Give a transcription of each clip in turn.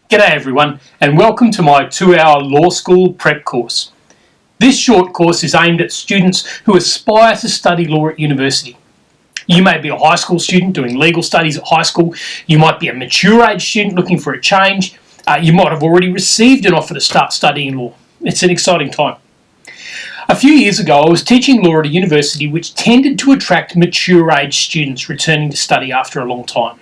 G'day everyone, and welcome to my 2-hour law school prep course. This short course is aimed at students who aspire to study law at university. You may be a high school student doing legal studies at high school. You might be a mature age student looking for a change. You might have already received an offer to start studying law. It's an exciting time. A few years ago, I was teaching law at a university which tended to attract mature age students returning to study after a long time.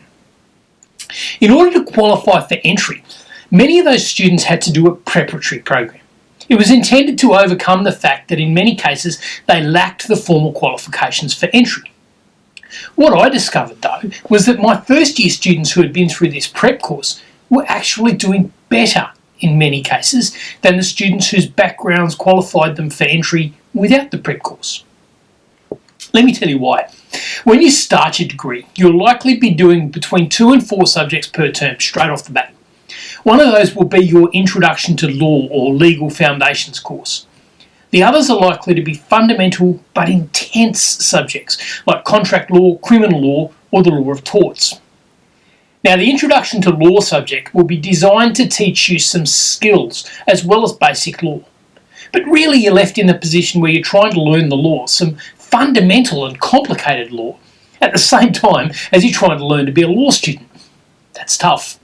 In order to qualify for entry, many of those students had to do a preparatory program. It was intended to overcome the fact that in many cases they lacked the formal qualifications for entry. What I discovered though was that my first year students who had been through this prep course were actually doing better in many cases than the students whose backgrounds qualified them for entry without the prep course. Let me tell you why. When you start your degree, you'll likely be doing between 2 and 4 subjects per term straight off the bat. One of those will be your Introduction to Law or Legal Foundations course. The others are likely to be fundamental but intense subjects like contract law, criminal law, or the law of torts. Now, the Introduction to Law subject will be designed to teach you some skills as well as basic law. But really you're left in the position where you're trying to learn the law, some fundamental and complicated law, at the same time as you're trying to learn to be a law student. That's tough.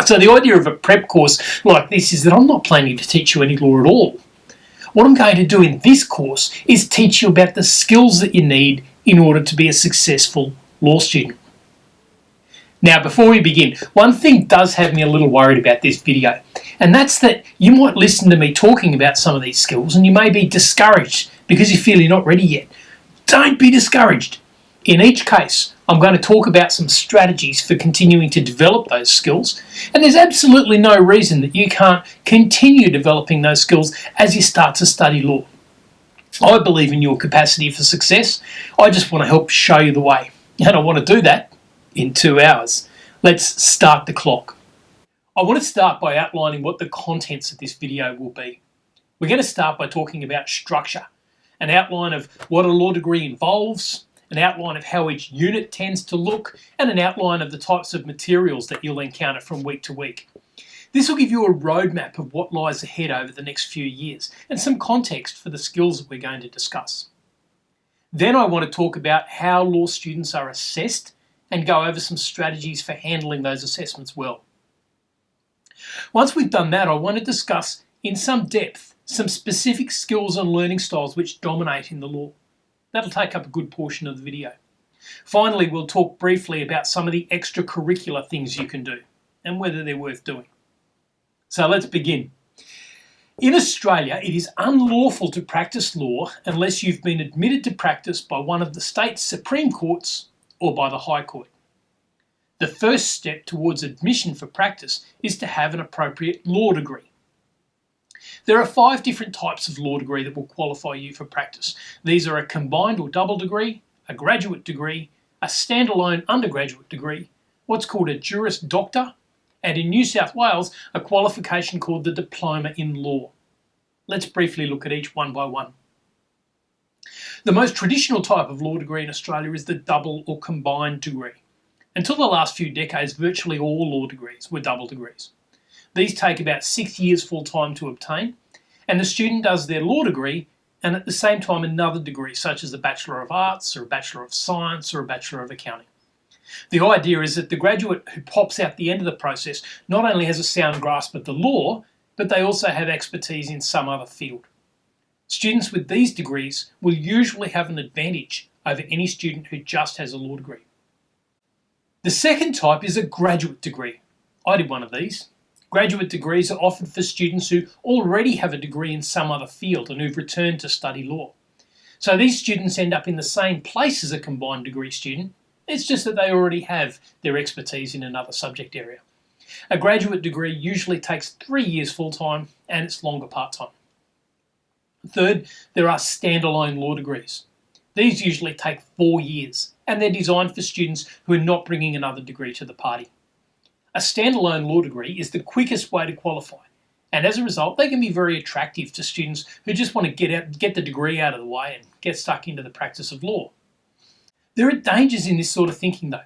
So the idea of a prep course like this is that I'm not planning to teach you any law at all. What I'm going to do in this course is teach you about the skills that you need in order to be a successful law student. Now, before we begin, one thing does have me a little worried about this video, and that's that you might listen to me talking about some of these skills and you may be discouraged because you feel you're not ready yet. Don't be discouraged. In each case, I'm going to talk about some strategies for continuing to develop those skills, and there's absolutely no reason that you can't continue developing those skills as you start to study law. I believe in your capacity for success. I just want to help show you the way, and I want to do that in 2 hours. Let's start the clock. I want to start by outlining what the contents of this video will be. We're going to start by talking about structure, an outline of what a law degree involves, an outline of how each unit tends to look, and an outline of the types of materials that you'll encounter from week to week. This will give you a roadmap of what lies ahead over the next few years and some context for the skills that we're going to discuss. Then I want to talk about how law students are assessed and go over some strategies for handling those assessments well. Once we've done that, I want to discuss in some depth some specific skills and learning styles which dominate in the law. That'll take up a good portion of the video. Finally, we'll talk briefly about some of the extracurricular things you can do and whether they're worth doing. So let's begin. In Australia, it is unlawful to practice law unless you've been admitted to practice by one of the state's Supreme Courts or by the High Court. The first step towards admission for practice is to have an appropriate law degree. There are 5 different types of law degree that will qualify you for practice. These are a combined or double degree, a graduate degree, a standalone undergraduate degree, what's called a Juris Doctor, and in New South Wales, a qualification called the Diploma in Law. Let's briefly look at each one by one. The most traditional type of law degree in Australia is the double or combined degree. Until the last few decades, virtually all law degrees were double degrees. These take about 6 years full-time to obtain, and the student does their law degree and at the same time another degree, such as a Bachelor of Arts or a Bachelor of Science or a Bachelor of Accounting. The idea is that the graduate who pops out the end of the process not only has a sound grasp of the law, but they also have expertise in some other field. Students with these degrees will usually have an advantage over any student who just has a law degree. The second type is a graduate degree. I did one of these. Graduate degrees are offered for students who already have a degree in some other field and who've returned to study law. So these students end up in the same place as a combined degree student. It's just that they already have their expertise in another subject area. A graduate degree usually takes 3 years full-time and it's longer part-time. Third, there are standalone law degrees. These usually take 4 years and they're designed for students who are not bringing another degree to the party. A standalone law degree is the quickest way to qualify, and as a result, they can be very attractive to students who just want to get the degree out of the way and get stuck into the practice of law. There are dangers in this sort of thinking though.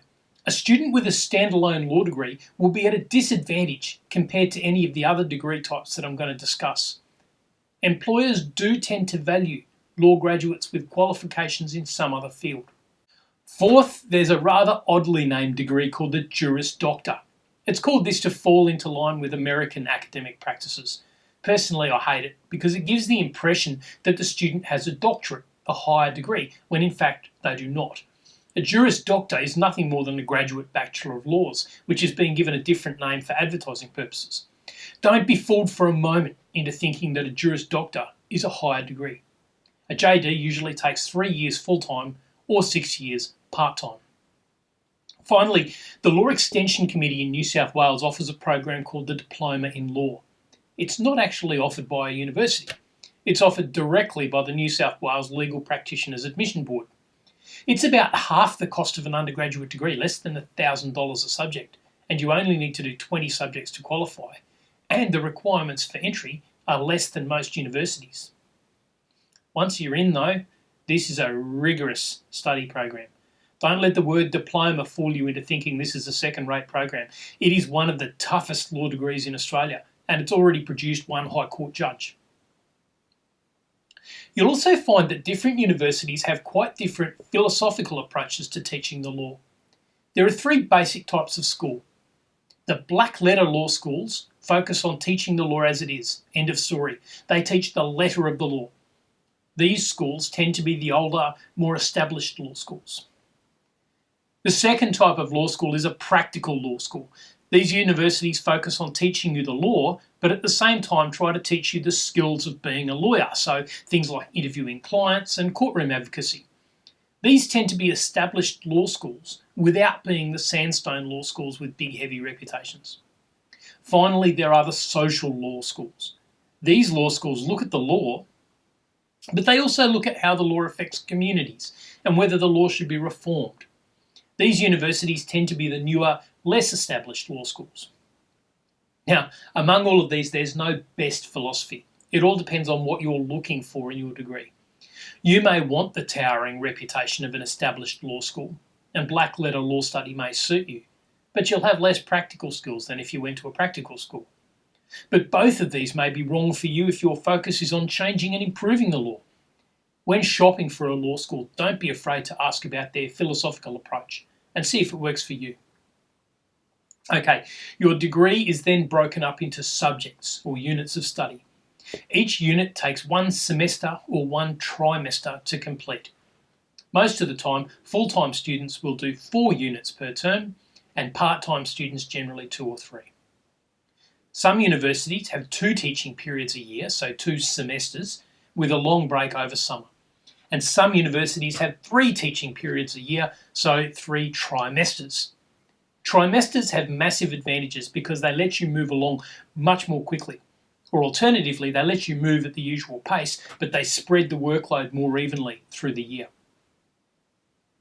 A student with a standalone law degree will be at a disadvantage compared to any of the other degree types that I'm going to discuss. Employers do tend to value law graduates with qualifications in some other field. Fourth, there's a rather oddly named degree called the Juris Doctor. It's called this to fall into line with American academic practices. Personally, I hate it because it gives the impression that the student has a doctorate, a higher degree, when in fact they do not. A Juris Doctor is nothing more than a graduate Bachelor of Laws, which is being given a different name for advertising purposes. Don't be fooled for a moment into thinking that a Juris Doctor is a higher degree. A JD usually takes 3 years full-time or 6 years part-time. Finally, the Law Extension Committee in New South Wales offers a program called the Diploma in Law. It's not actually offered by a university. It's offered directly by the New South Wales Legal Practitioners Admission Board. It's about half the cost of an undergraduate degree, less than $1,000 a subject, and you only need to do 20 subjects to qualify, and the requirements for entry are less than most universities. Once you're in though, this is a rigorous study program. Don't let the word diploma fool you into thinking this is a second-rate program. It is one of the toughest law degrees in Australia, and it's already produced one High Court judge. You'll also find that different universities have quite different philosophical approaches to teaching the law. There are 3 basic types of school. The black letter law schools focus on teaching the law as it is, end of story. They teach the letter of the law. These schools tend to be the older, more established law schools. The second type of law school is a practical law school. These universities focus on teaching you the law, but at the same time try to teach you the skills of being a lawyer, so things like interviewing clients and courtroom advocacy. These tend to be established law schools without being the sandstone law schools with big heavy reputations. Finally, there are the social law schools. These law schools look at the law, but they also look at how the law affects communities and whether the law should be reformed. These universities tend to be the newer, less established law schools. Now, among all of these, there's no best philosophy. It all depends on what you're looking for in your degree. You may want the towering reputation of an established law school, and black letter law study may suit you, but you'll have less practical skills than if you went to a practical school. But both of these may be wrong for you if your focus is on changing and improving the law. When shopping for a law school, don't be afraid to ask about their philosophical approach and see if it works for you. Okay, your degree is then broken up into subjects or units of study. Each unit takes 1 semester or 1 trimester to complete. Most of the time, full-time students will do 4 units per term, and part-time students generally 2 or 3. Some universities have 2 teaching periods a year, so 2 semesters, with a long break over summer. And some universities have 3 teaching periods a year, so 3 trimesters. Trimesters have massive advantages because they let you move along much more quickly. Or alternatively, they let you move at the usual pace, but they spread the workload more evenly through the year.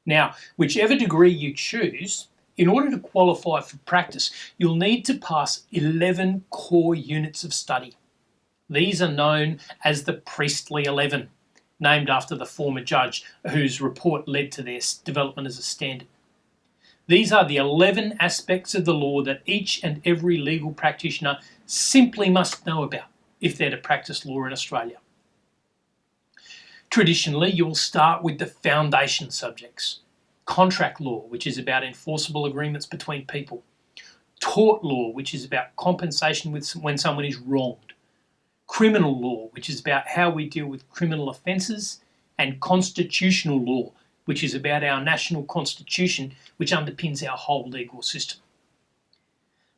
Now, whichever degree you choose, in order to qualify for practice, you'll need to pass 11 core units of study. These are known as the Priestley 11, named after the former judge whose report led to their development as a standard. These are the 11 aspects of the law that each and every legal practitioner simply must know about if they're to practice law in Australia. Traditionally, you will start with the foundation subjects. Contract law, which is about enforceable agreements between people. Tort law, which is about compensation when someone is wronged. Criminal law, which is about how we deal with criminal offences. And constitutional law, which is about our national constitution, which underpins our whole legal system.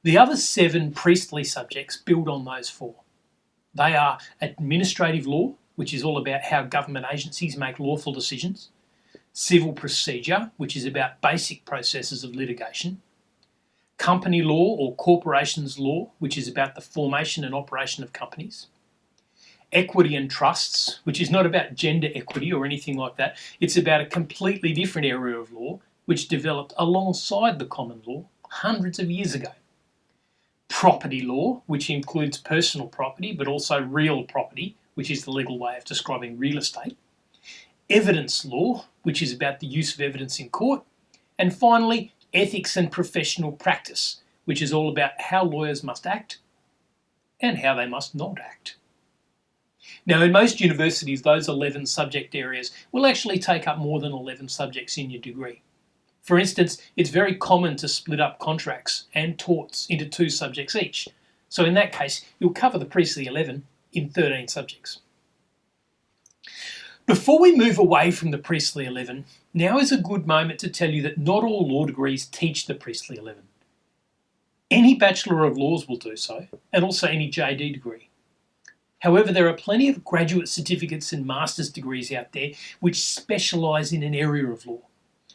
The other 7 priestly subjects build on those 4. They are administrative law, which is all about how government agencies make lawful decisions. Civil procedure, which is about basic processes of litigation. Company law or corporations law, which is about the formation and operation of companies. Equity and trusts, which is not about gender equity or anything like that. It's about a completely different area of law, which developed alongside the common law hundreds of years ago. Property law, which includes personal property, but also real property, which is the legal way of describing real estate. Evidence law, which is about the use of evidence in court. And finally, ethics and professional practice, which is all about how lawyers must act and how they must not act. Now, in most universities, those 11 subject areas will actually take up more than 11 subjects in your degree. For instance, it's very common to split up contracts and torts into 2 subjects each. So in that case, you'll cover the Priestley 11 in 13 subjects. Before we move away from the Priestley 11, now is a good moment to tell you that not all law degrees teach the Priestley 11. Any Bachelor of Laws will do so, and also any JD degree. However, there are plenty of graduate certificates and master's degrees out there which specialise in an area of law.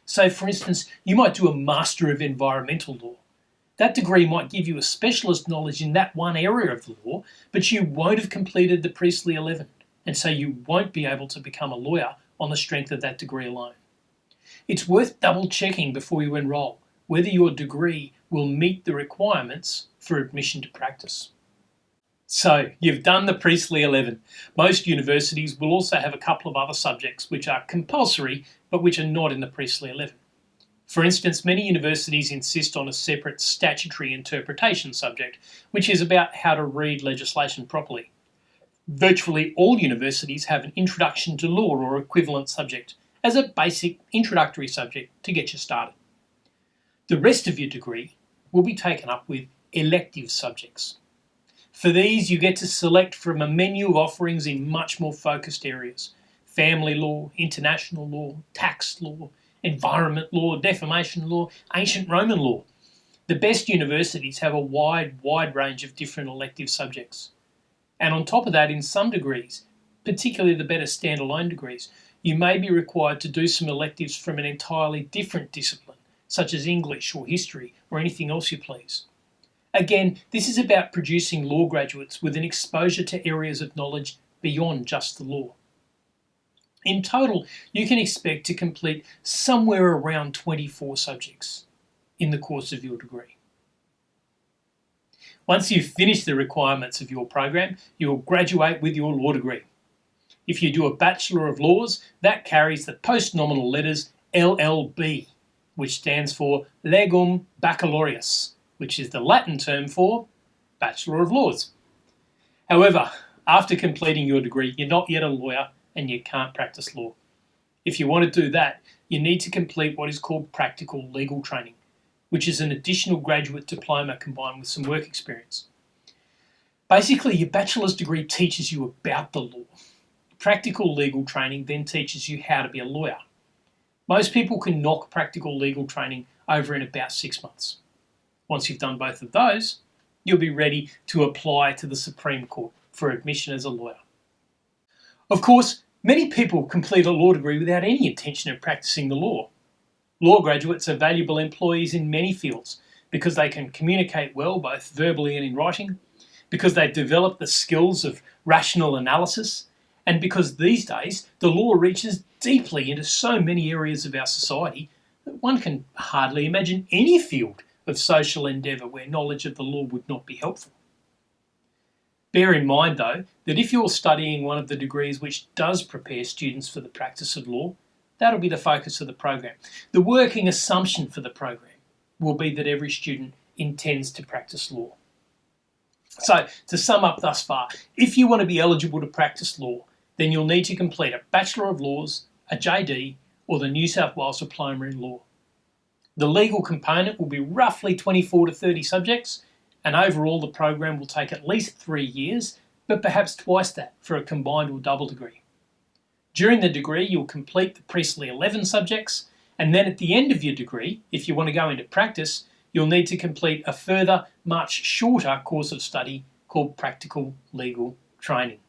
So, for instance, you might do a Master of Environmental Law. That degree might give you a specialist knowledge in that one area of the law, but you won't have completed the Priestley 11, and so you won't be able to become a lawyer on the strength of that degree alone. It's worth double checking before you enrol whether your degree will meet the requirements for admission to practice. So, you've done the Priestley 11. Most universities will also have a couple of other subjects which are compulsory but which are not in the Priestley 11. For instance, many universities insist on a separate statutory interpretation subject, which is about how to read legislation properly. Virtually all universities have an introduction to law or equivalent subject as a basic introductory subject to get you started. The rest of your degree will be taken up with elective subjects. For these, you get to select from a menu of offerings in much more focused areas: family law, international law, tax law, environment law, defamation law, ancient Roman law. The best universities have a wide range of different elective subjects. And on top of that, in some degrees, particularly the better standalone degrees, you may be required to do some electives from an entirely different discipline, such as English or history or anything else you please. Again, this is about producing law graduates with an exposure to areas of knowledge beyond just the law. In total, you can expect to complete somewhere around 24 subjects in the course of your degree. Once you've finished the requirements of your program, you will graduate with your law degree. If you do a Bachelor of Laws, that carries the post-nominal letters LLB, which stands for Legum Baccalaureus, which is the Latin term for Bachelor of Laws. However, after completing your degree, you're not yet a lawyer and you can't practice law. If you want to do that, you need to complete what is called practical legal training, which is an additional graduate diploma combined with some work experience. Basically, your bachelor's degree teaches you about the law. Practical legal training then teaches you how to be a lawyer. Most people can knock practical legal training over in about 6 months. Once you've done both of those, you'll be ready to apply to the Supreme Court for admission as a lawyer. Of course, many people complete a law degree without any intention of practicing the law. Law graduates are valuable employees in many fields because they can communicate well both verbally and in writing, because they develop the skills of rational analysis, and because these days the law reaches deeply into so many areas of our society that one can hardly imagine any field of social endeavour where knowledge of the law would not be helpful. Bear in mind, though, that if you're studying one of the degrees which does prepare students for the practice of law, that'll be the focus of the program. The working assumption for the program will be that every student intends to practice law. So, to sum up thus far, if you want to be eligible to practice law, then you'll need to complete a Bachelor of Laws, a JD, or the New South Wales Diploma in Law. The legal component will be roughly 24 to 30 subjects, and overall the program will take at least 3 years, but perhaps twice that for a combined or double degree. During the degree, you'll complete the Priestley 11 subjects, and then at the end of your degree, if you want to go into practice, you'll need to complete a further, much shorter course of study called Practical Legal Training.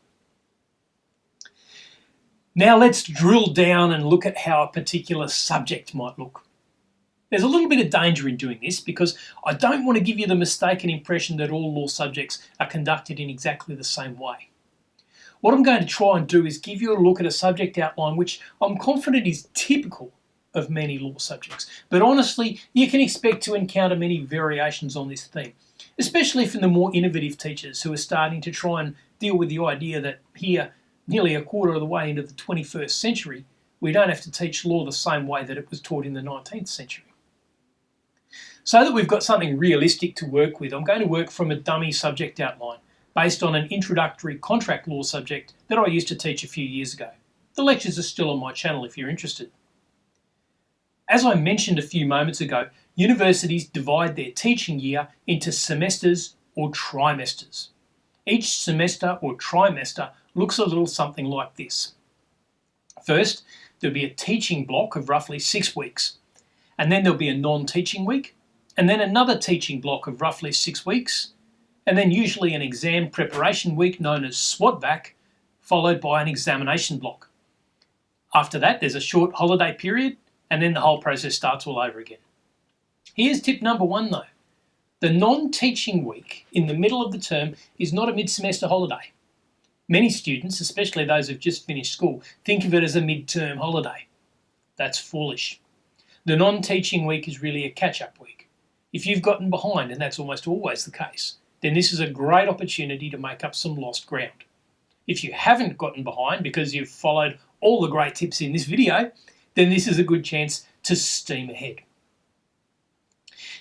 Now let's drill down and look at how a particular subject might look. There's a little bit of danger in doing this because I don't want to give you the mistaken impression that all law subjects are conducted in exactly the same way. What I'm going to try and do is give you a look at a subject outline which I'm confident is typical of many law subjects. But honestly, you can expect to encounter many variations on this theme, especially from the more innovative teachers who are starting to try and deal with the idea that here, nearly a quarter of the way into the 21st century, we don't have to teach law the same way that it was taught in the 19th century. So that we've got something realistic to work with, I'm going to work from a dummy subject outline based on an introductory contract law subject that I used to teach a few years ago. The lectures are still on my channel if you're interested. As I mentioned a few moments ago, universities divide their teaching year into semesters or trimesters. Each semester or trimester looks a little something like this. First, there'll be a teaching block of roughly 6 weeks, and then there'll be a non-teaching week, and then another teaching block of roughly 6 weeks, and then usually an exam preparation week known as SWATVAC, followed by an examination block. After that, there's a short holiday period, and then the whole process starts all over again. Here's tip number 1 though. The non-teaching week in the middle of the term is not a mid-semester holiday. Many students, especially those who've just finished school, think of it as a mid-term holiday. That's foolish. The non-teaching week is really a catch-up week. If you've gotten behind, and that's almost always the case, then this is a great opportunity to make up some lost ground. If you haven't gotten behind because you've followed all the great tips in this video, then this is a good chance to steam ahead.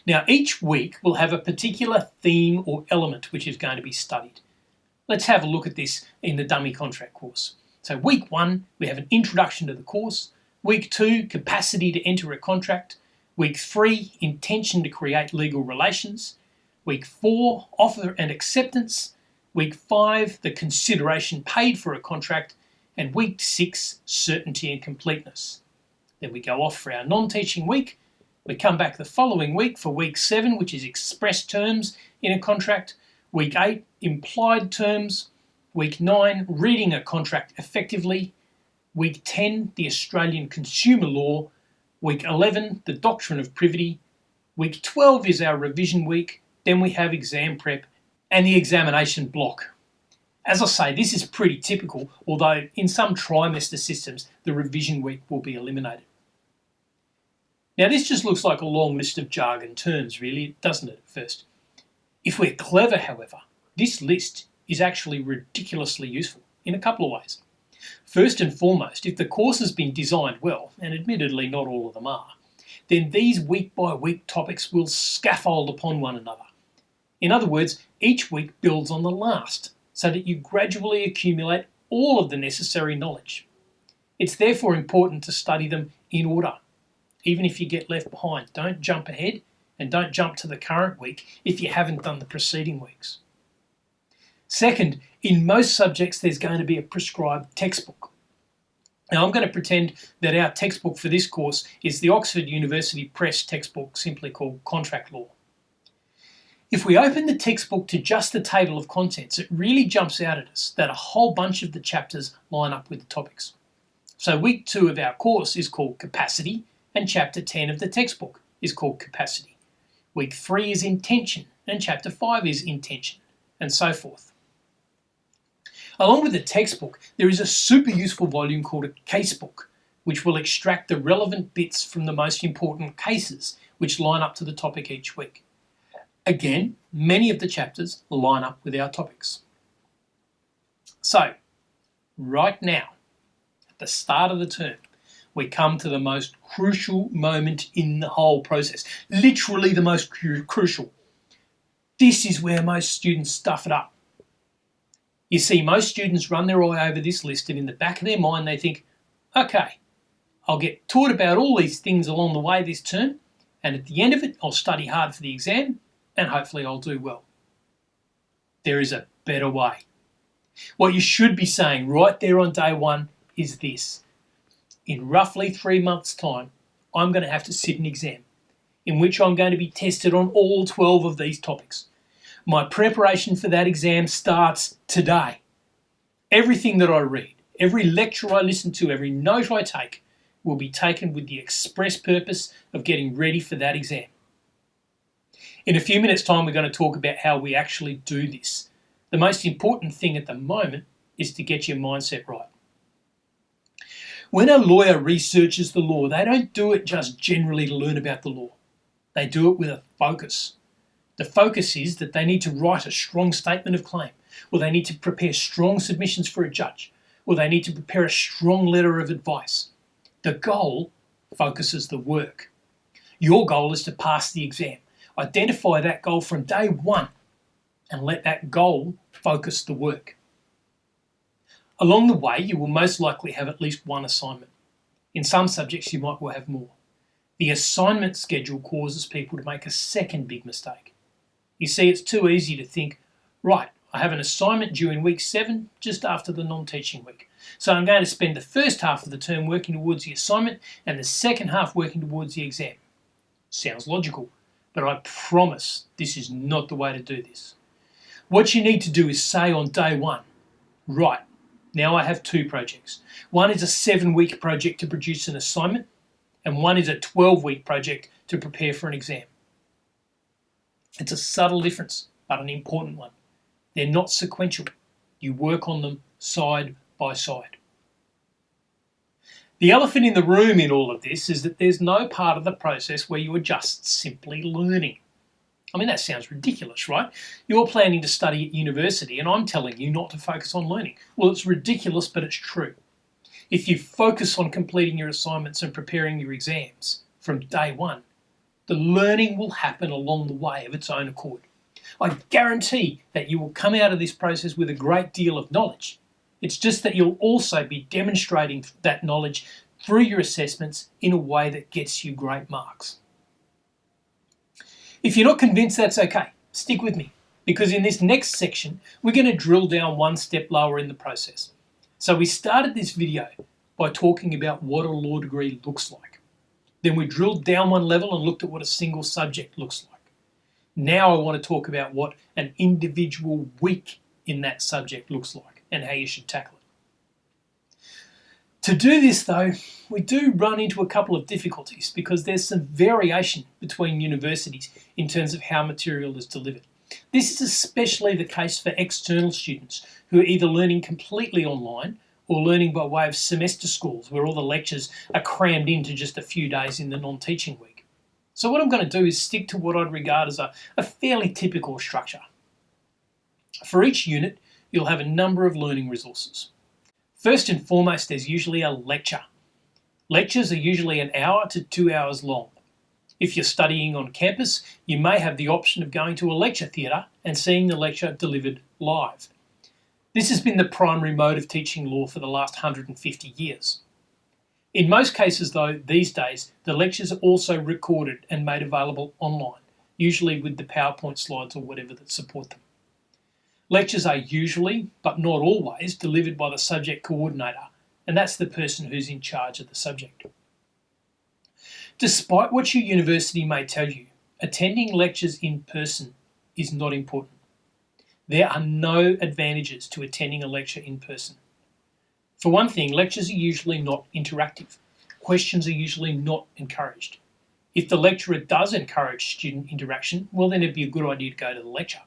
Now, each week will have a particular theme or element which is going to be studied. Let's have a look at this in the dummy contract course. So week 1, we have an introduction to the course. Week 2, capacity to enter a contract. Week 3, intention to create legal relations. Week 4, offer and acceptance. Week 5, the consideration paid for a contract. And week 6, certainty and completeness. Then we go off for our non-teaching week. We come back the following week for week 7, which is express terms in a contract. Week 8, implied terms. Week 9, reading a contract effectively. Week 10, the Australian consumer law. Week 11, the doctrine of privity. Week 12 is our revision week. Then we have exam prep and the examination block. As I say, this is pretty typical, although in some trimester systems, the revision week will be eliminated. Now, this just looks like a long list of jargon terms, really, doesn't it, at first? If we're clever, however, this list is actually ridiculously useful in a couple of ways. First and foremost, if the course has been designed well, and admittedly not all of them are, then these week-by-week topics will scaffold upon one another. In other words, each week builds on the last, so that you gradually accumulate all of the necessary knowledge. It's therefore important to study them in order. Even if you get left behind, don't jump ahead and don't jump to the current week if you haven't done the preceding weeks. Second, in most subjects there's going to be a prescribed textbook. Now I'm going to pretend that our textbook for this course is the Oxford University Press textbook, simply called Contract Law. If we open the textbook to just the table of contents, it really jumps out at us that a whole bunch of the chapters line up with the topics. So week 2 of our course is called Capacity, and chapter 10 of the textbook is called Capacity. Week 3 is Intention, and chapter 5 is Intention, and so forth. Along with the textbook, there is a super useful volume called a casebook, which will extract the relevant bits from the most important cases which line up to the topic each week. Again, many of the chapters line up with our topics. So, right now, at the start of the term, we come to the most crucial moment in the whole process. Literally the most crucial. This is where most students stuff it up. You see, most students run their eye over this list and in the back of their mind they think, okay, I'll get taught about all these things along the way this term, and at the end of it I'll study hard for the exam and hopefully I'll do well. There is a better way. What you should be saying right there on day 1 is this. In roughly 3 months' time, I'm going to have to sit an exam in which I'm going to be tested on all 12 of these topics. My preparation for that exam starts today. Everything that I read, every lecture I listen to, every note I take will be taken with the express purpose of getting ready for that exam. In a few minutes' time, we're going to talk about how we actually do this. The most important thing at the moment is to get your mindset right. When a lawyer researches the law, they don't do it just generally to learn about the law. They do it with a focus. The focus is that they need to write a strong statement of claim, or they need to prepare strong submissions for a judge, or they need to prepare a strong letter of advice. The goal focuses the work. Your goal is to pass the exam. Identify that goal from day one and let that goal focus the work. Along the way, you will most likely have at least one assignment. In some subjects, you might well have more. The assignment schedule causes people to make a second big mistake. You see, it's too easy to think, right, I have an assignment due in week 7, just after the non-teaching week. So I'm going to spend the first half of the term working towards the assignment and the second half working towards the exam. Sounds logical, but I promise this is not the way to do this. What you need to do is say on day one, right, now I have 2 projects. One is a 7-week project to produce an assignment, and one is a 12-week project to prepare for an exam. It's a subtle difference, but an important one. They're not sequential. You work on them side by side. The elephant in the room in all of this is that there's no part of the process where you are just simply learning. I mean, that sounds ridiculous, right? You're planning to study at university and I'm telling you not to focus on learning. Well, it's ridiculous, but it's true. If you focus on completing your assignments and preparing your exams from day one, the learning will happen along the way of its own accord. I guarantee that you will come out of this process with a great deal of knowledge. It's just that you'll also be demonstrating that knowledge through your assessments in a way that gets you great marks. If you're not convinced, that's okay. Stick with me, because in this next section, we're going to drill down one step lower in the process. So we started this video by talking about what a law degree looks like. Then we drilled down one level and looked at what a single subject looks like. Now I want to talk about what an individual week in that subject looks like and how you should tackle it. To do this though, we do run into a couple of difficulties because there's some variation between universities in terms of how material is delivered. This is especially the case for external students who are either learning completely online or learning by way of semester schools where all the lectures are crammed into just a few days in the non-teaching week. So what I'm going to do is stick to what I'd regard as a fairly typical structure. For each unit, you'll have a number of learning resources. First and foremost, there's usually a lecture. Lectures are usually 1 hour to 2 hours long. If you're studying on campus, you may have the option of going to a lecture theatre and seeing the lecture delivered live. This has been the primary mode of teaching law for the last 150 years. In most cases though, these days, the lectures are also recorded and made available online, usually with the PowerPoint slides or whatever that support them. Lectures are usually, but not always, delivered by the subject coordinator, and that's the person who's in charge of the subject. Despite what your university may tell you, attending lectures in person is not important. There are no advantages to attending a lecture in person. For one thing, lectures are usually not interactive. Questions are usually not encouraged. If the lecturer does encourage student interaction, well then it'd be a good idea to go to the lecture.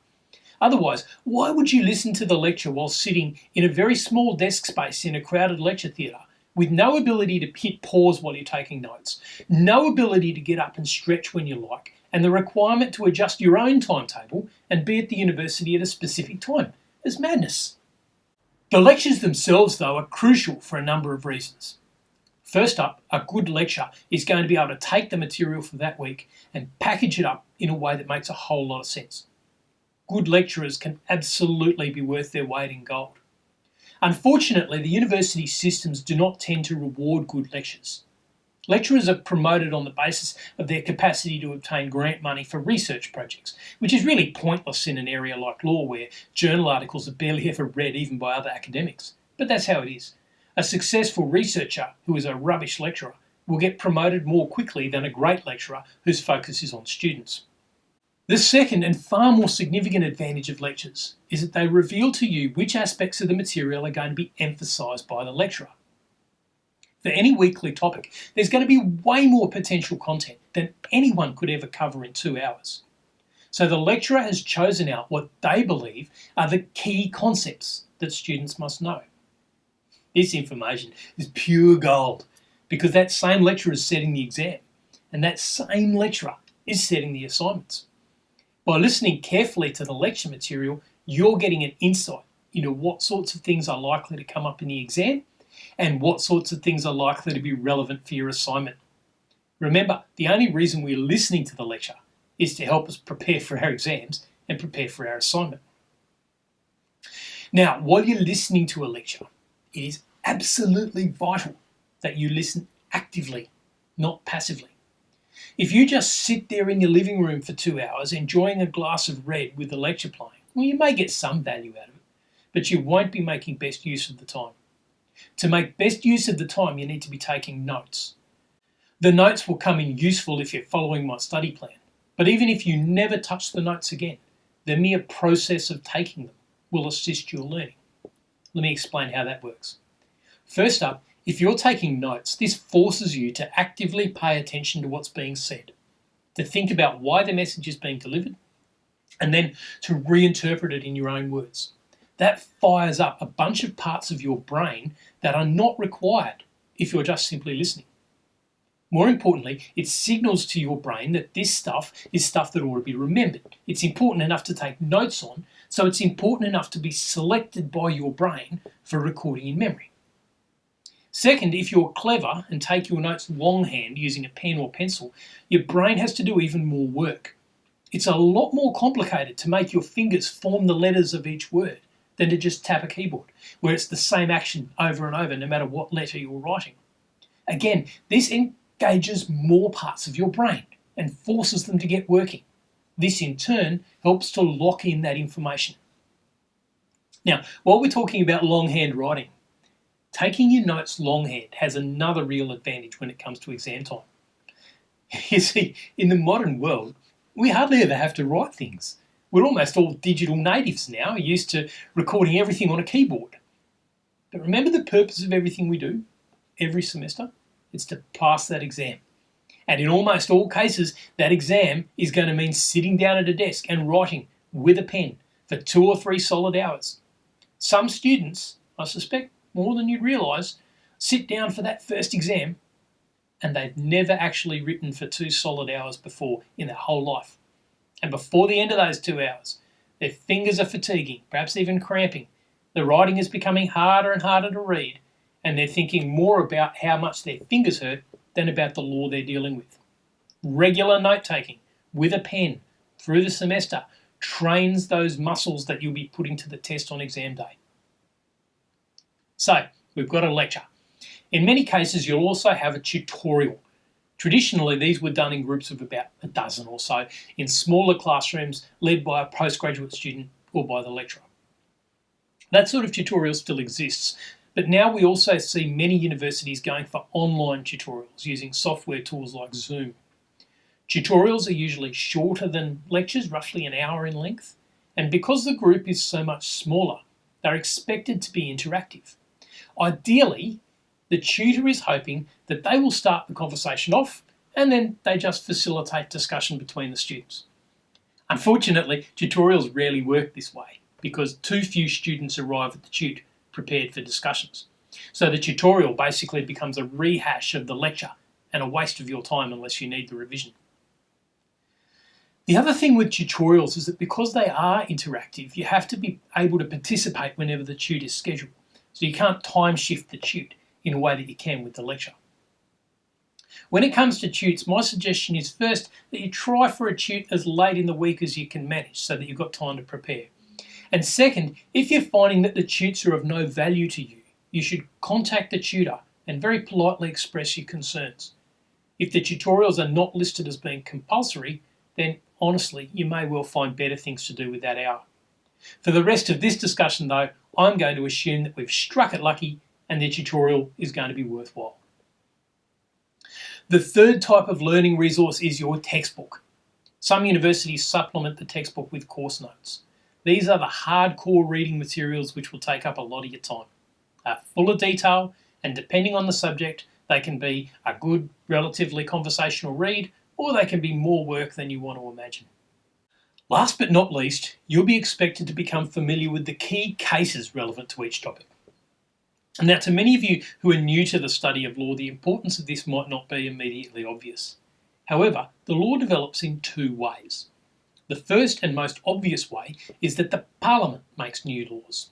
Otherwise, why would you listen to the lecture while sitting in a very small desk space in a crowded lecture theatre with no ability to hit pause while you're taking notes, no ability to get up and stretch when you like, and the requirement to adjust your own timetable and be at the university at a specific time? It's madness. The lectures themselves, though, are crucial for a number of reasons. First up, a good lecture is going to be able to take the material for that week and package it up in a way that makes a whole lot of sense. Good lecturers can absolutely be worth their weight in gold. Unfortunately, the university systems do not tend to reward good lectures. Lecturers are promoted on the basis of their capacity to obtain grant money for research projects, which is really pointless in an area like law where journal articles are barely ever read even by other academics. But that's how it is. A successful researcher who is a rubbish lecturer will get promoted more quickly than a great lecturer whose focus is on students. The second and far more significant advantage of lectures is that they reveal to you which aspects of the material are going to be emphasised by the lecturer. For any weekly topic, there's going to be way more potential content than anyone could ever cover in 2 hours. So the lecturer has chosen out what they believe are the key concepts that students must know. This information is pure gold because that same lecturer is setting the exam and that same lecturer is setting the assignments. By listening carefully to the lecture material, you're getting an insight into what sorts of things are likely to come up in the exam and what sorts of things are likely to be relevant for your assignment. Remember, the only reason we're listening to the lecture is to help us prepare for our exams and prepare for our assignment. Now, while you're listening to a lecture, it is absolutely vital that you listen actively, not passively. If you just sit there in your living room for 2 hours enjoying a glass of red with the lecture playing, well, you may get some value out of it, but you won't be making best use of the time. To make best use of the time, you need to be taking notes. The notes will come in useful if you're following my study plan, but even if you never touch the notes again, the mere process of taking them will assist your learning. Let me explain how that works. First up, if you're taking notes, this forces you to actively pay attention to what's being said, to think about why the message is being delivered, and then to reinterpret it in your own words. That fires up a bunch of parts of your brain that are not required if you're just simply listening. More importantly, it signals to your brain that this stuff is stuff that ought to be remembered. It's important enough to take notes on, so it's important enough to be selected by your brain for recording in memory. Second, if you're clever and take your notes longhand using a pen or pencil, your brain has to do even more work. It's a lot more complicated to make your fingers form the letters of each word than to just tap a keyboard, where it's the same action over and over no matter what letter you're writing. Again, this engages more parts of your brain and forces them to get working. This in turn helps to lock in that information. Now, while we're talking about longhand writing, taking your notes longhand has another real advantage when it comes to exam time. You see, in the modern world, we hardly ever have to write things. We're almost all digital natives now, used to recording everything on a keyboard. But remember the purpose of everything we do every semester? It's to pass that exam. And in almost all cases, that exam is going to mean sitting down at a desk and writing with a pen for 2 or 3 solid hours. Some students, I suspect more than you'd realise, sit down for that first exam and they've never actually written for 2 solid hours before in their whole life. And before the end of those 2 hours, their fingers are fatiguing, perhaps even cramping. The writing is becoming harder and harder to read, and they're thinking more about how much their fingers hurt than about the law they're dealing with. Regular note-taking with a pen through the semester trains those muscles that you'll be putting to the test on exam day. So, we've got a lecture. In many cases, you'll also have a tutorial. Traditionally, these were done in groups of about a dozen or so in smaller classrooms led by a postgraduate student or by the lecturer. That sort of tutorial still exists, but now we also see many universities going for online tutorials using software tools like Zoom. Tutorials are usually shorter than lectures, roughly an hour in length, and because the group is so much smaller, they're expected to be interactive. Ideally, the tutor is hoping that they will start the conversation off and then they just facilitate discussion between the students. Unfortunately, tutorials rarely work this way because too few students arrive at the tute prepared for discussions. So the tutorial basically becomes a rehash of the lecture and a waste of your time unless you need the revision. The other thing with tutorials is that because they are interactive, you have to be able to participate whenever the tute is scheduled. So you can't time shift the tute in a way that you can with the lecture. When it comes to tutes, my suggestion is first that you try for a tute as late in the week as you can manage so that you've got time to prepare. And second, if you're finding that the tutes are of no value to you, you should contact the tutor and very politely express your concerns. If the tutorials are not listed as being compulsory, then honestly, you may well find better things to do with that hour. For the rest of this discussion though, I'm going to assume that we've struck it lucky and the tutorial is going to be worthwhile. The third type of learning resource is your textbook. Some universities supplement the textbook with course notes. These are the hardcore reading materials which will take up a lot of your time. They're full of detail, and depending on the subject, they can be a good, relatively conversational read, or they can be more work than you want to imagine. Last but not least, you'll be expected to become familiar with the key cases relevant to each topic. Now, to many of you who are new to the study of law, the importance of this might not be immediately obvious. However, the law develops in 2 ways. The first and most obvious way is that the Parliament makes new laws.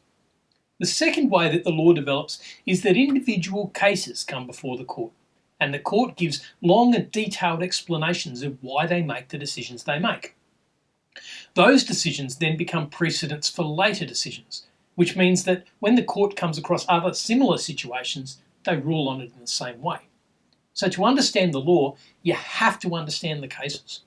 The second way that the law develops is that individual cases come before the court, and the court gives long and detailed explanations of why they make the decisions they make. Those decisions then become precedents for later decisions, which means that when the court comes across other similar situations, they rule on it in the same way. So to understand the law, you have to understand the cases.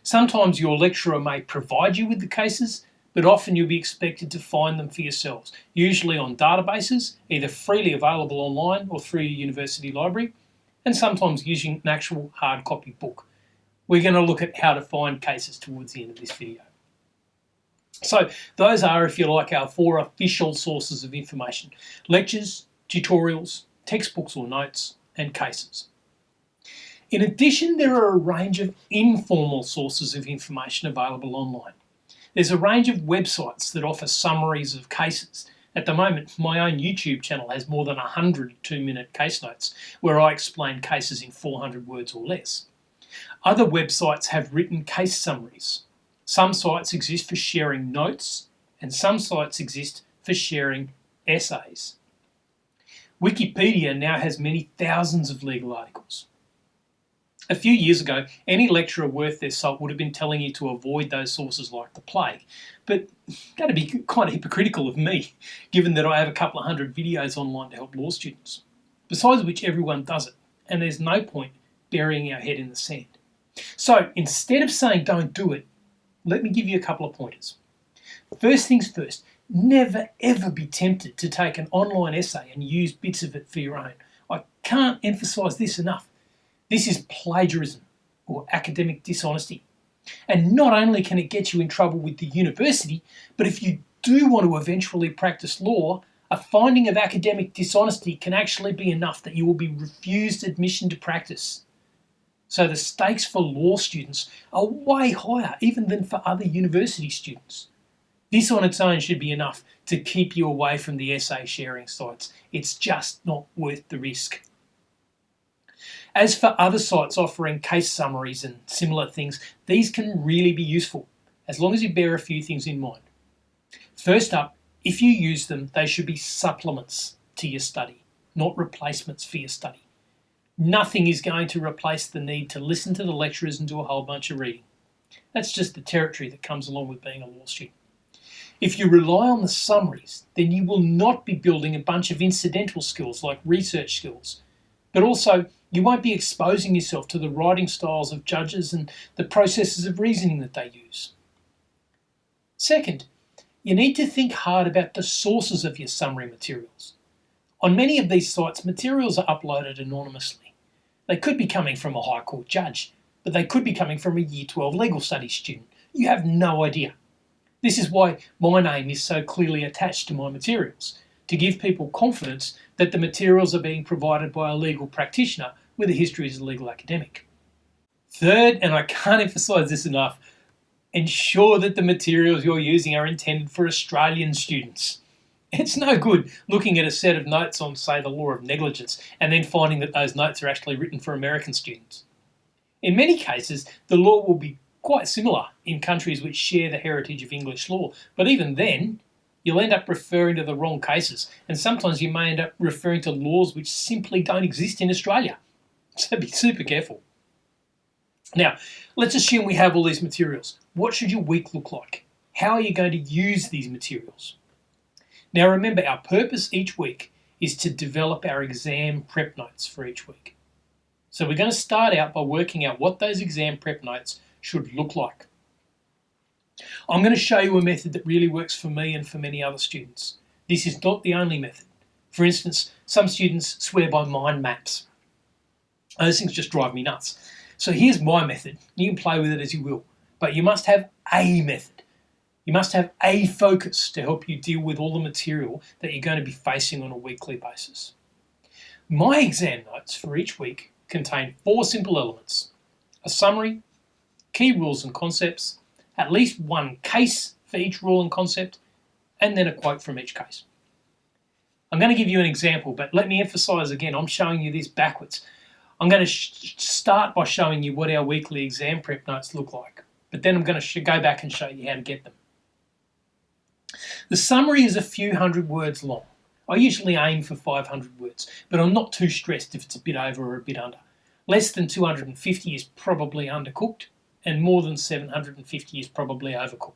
Sometimes your lecturer may provide you with the cases, but often you'll be expected to find them for yourselves, usually on databases, either freely available online or through your university library, and sometimes using an actual hard copy book. We're going to look at how to find cases towards the end of this video. So those are, if you like, our 4 official sources of information: lectures, tutorials, textbooks or notes, and cases. In addition, there are a range of informal sources of information available online. There's a range of websites that offer summaries of cases. At the moment, my own YouTube channel has more than 100 2-minute case notes where I explain cases in 400 words or less. Other websites have written case summaries. Some sites exist for sharing notes, and some sites exist for sharing essays. Wikipedia now has many thousands of legal articles. A few years ago, any lecturer worth their salt would have been telling you to avoid those sources like the plague. But that'd be kind of hypocritical of me, given that I have a couple of hundred videos online to help law students. Besides which, everyone does it, and there's no point burying our head in the sand. So instead of saying don't do it, let me give you a couple of pointers. First things first, never ever be tempted to take an online essay and use bits of it for your own. I can't emphasise this enough. This is plagiarism or academic dishonesty. And not only can it get you in trouble with the university, but if you do want to eventually practice law, a finding of academic dishonesty can actually be enough that you will be refused admission to practice. So the stakes for law students are way higher even than for other university students. This on its own should be enough to keep you away from the essay sharing sites. It's just not worth the risk. As for other sites offering case summaries and similar things, these can really be useful, as long as you bear a few things in mind. First up, if you use them, they should be supplements to your study, not replacements for your study. Nothing is going to replace the need to listen to the lecturers and do a whole bunch of reading. That's just the territory that comes along with being a law student. If you rely on the summaries, then you will not be building a bunch of incidental skills like research skills, but also you won't be exposing yourself to the writing styles of judges and the processes of reasoning that they use. Second, you need to think hard about the sources of your summary materials. On many of these sites, materials are uploaded anonymously. They could be coming from a High Court judge, but they could be coming from a Year 12 legal studies student. You have no idea. This is why my name is so clearly attached to my materials, to give people confidence that the materials are being provided by a legal practitioner with a history as a legal academic. Third, and I can't emphasise this enough, ensure that the materials you're using are intended for Australian students. It's no good looking at a set of notes on, say, the law of negligence and then finding that those notes are actually written for American students. In many cases, the law will be quite similar in countries which share the heritage of English law, but even then, you'll end up referring to the wrong cases, and sometimes you may end up referring to laws which simply don't exist in Australia. So be super careful. Now, let's assume we have all these materials. What should your week look like? How are you going to use these materials? Now remember, our purpose each week is to develop our exam prep notes for each week. So we're going to start out by working out what those exam prep notes should look like. I'm going to show you a method that really works for me and for many other students. This is not the only method. For instance, some students swear by mind maps. Those things just drive me nuts. So here's my method. You can play with it as you will, but you must have a method. You must have a focus to help you deal with all the material that you're going to be facing on a weekly basis. My exam notes for each week contain 4 simple elements: a summary, key rules and concepts, at least one case for each rule and concept, and then a quote from each case. I'm going to give you an example, but let me emphasise again, I'm showing you this backwards. I'm going to start by showing you what our weekly exam prep notes look like, but then I'm going to go back and show you how to get them. The summary is a few hundred words long. I usually aim for 500 words, but I'm not too stressed if it's a bit over or a bit under. Less than 250 is probably undercooked, and more than 750 is probably overcooked.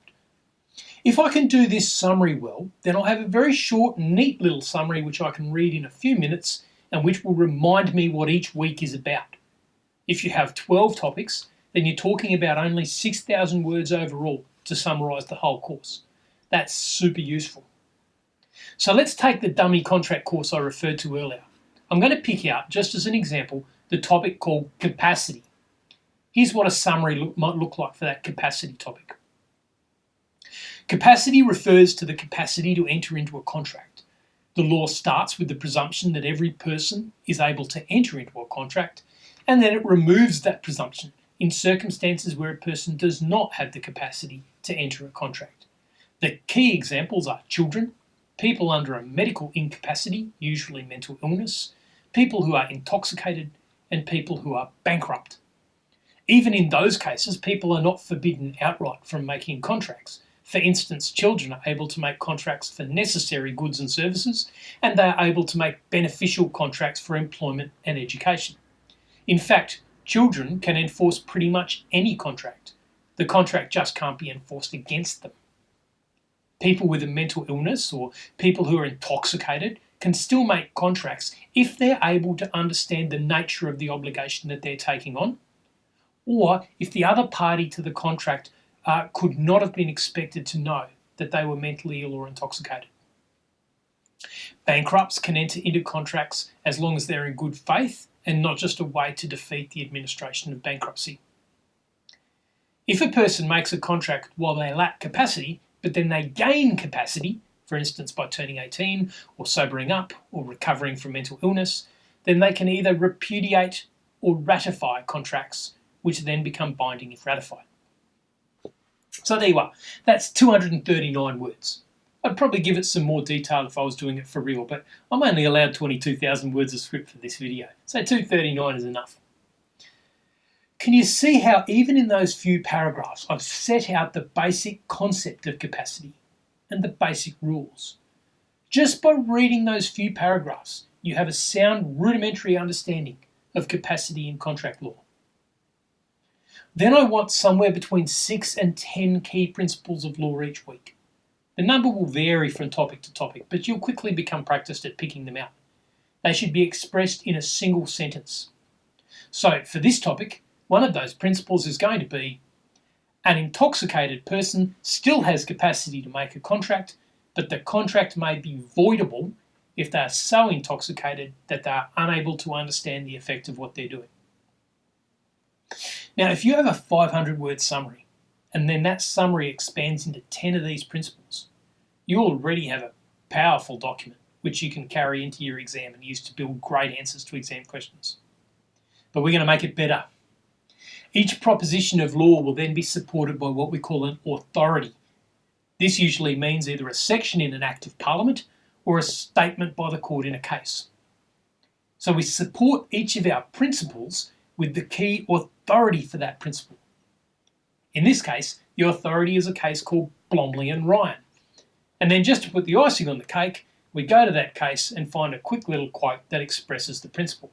If I can do this summary well, then I'll have a very short, neat little summary which I can read in a few minutes and which will remind me what each week is about. If you have 12 topics, then you're talking about only 6,000 words overall to summarise the whole course. That's super useful. So let's take the dummy contract course I referred to earlier. I'm going to pick out, just as an example, the topic called capacity. Here's what a summary might look like for that capacity topic. Capacity refers to the capacity to enter into a contract. The law starts with the presumption that every person is able to enter into a contract, and then it removes that presumption in circumstances where a person does not have the capacity to enter a contract. The key examples are children, people under a medical incapacity, usually mental illness, people who are intoxicated, and people who are bankrupt. Even in those cases, people are not forbidden outright from making contracts. For instance, children are able to make contracts for necessary goods and services, and they are able to make beneficial contracts for employment and education. In fact, children can enforce pretty much any contract. The contract just can't be enforced against them. People with a mental illness or people who are intoxicated can still make contracts if they're able to understand the nature of the obligation that they're taking on, or if the other party to the contract could not have been expected to know that they were mentally ill or intoxicated. Bankrupts can enter into contracts as long as they're in good faith and not just a way to defeat the administration of bankruptcy. If a person makes a contract while they lack capacity, but then they gain capacity, for instance by turning 18 or sobering up or recovering from mental illness, then they can either repudiate or ratify contracts, which then become binding if ratified. So there you are. That's 239 words. I'd probably give it some more detail if I was doing it for real, but I'm only allowed 22,000 words of script for this video, so 239 is enough. Can you see how even in those few paragraphs I've set out the basic concept of capacity and the basic rules? Just by reading those few paragraphs, you have a sound rudimentary understanding of capacity in contract law. Then I want somewhere between 6 and 10 key principles of law each week. The number will vary from topic to topic, but you'll quickly become practiced at picking them out. They should be expressed in a single sentence. So for this topic, one of those principles is going to be: an intoxicated person still has capacity to make a contract, but the contract may be voidable if they are so intoxicated that they are unable to understand the effect of what they're doing. Now, if you have a 500-word summary, and then that summary expands into 10 of these principles, you already have a powerful document which you can carry into your exam and use to build great answers to exam questions. But we're going to make it better. Each proposition of law will then be supported by what we call an authority. This usually means either a section in an Act of Parliament or a statement by the court in a case. So we support each of our principles with the key authority for that principle. In this case, the authority is a case called Blomley and Ryan. And then just to put the icing on the cake, we go to that case and find a quick little quote that expresses the principle.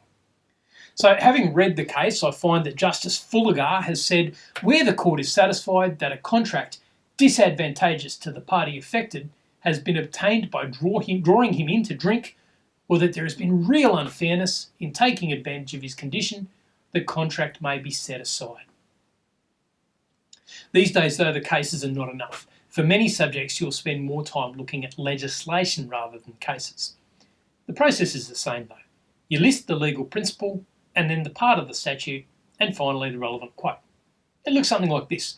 So having read the case, I find that Justice Fulligar has said where the court is satisfied that a contract disadvantageous to the party affected has been obtained by drawing him in to drink, or that there has been real unfairness in taking advantage of his condition, the contract may be set aside. These days, though, the cases are not enough. For many subjects, you'll spend more time looking at legislation rather than cases. The process is the same, though. You list the legal principle, and then the part of the statute, and finally the relevant quote. It looks something like this.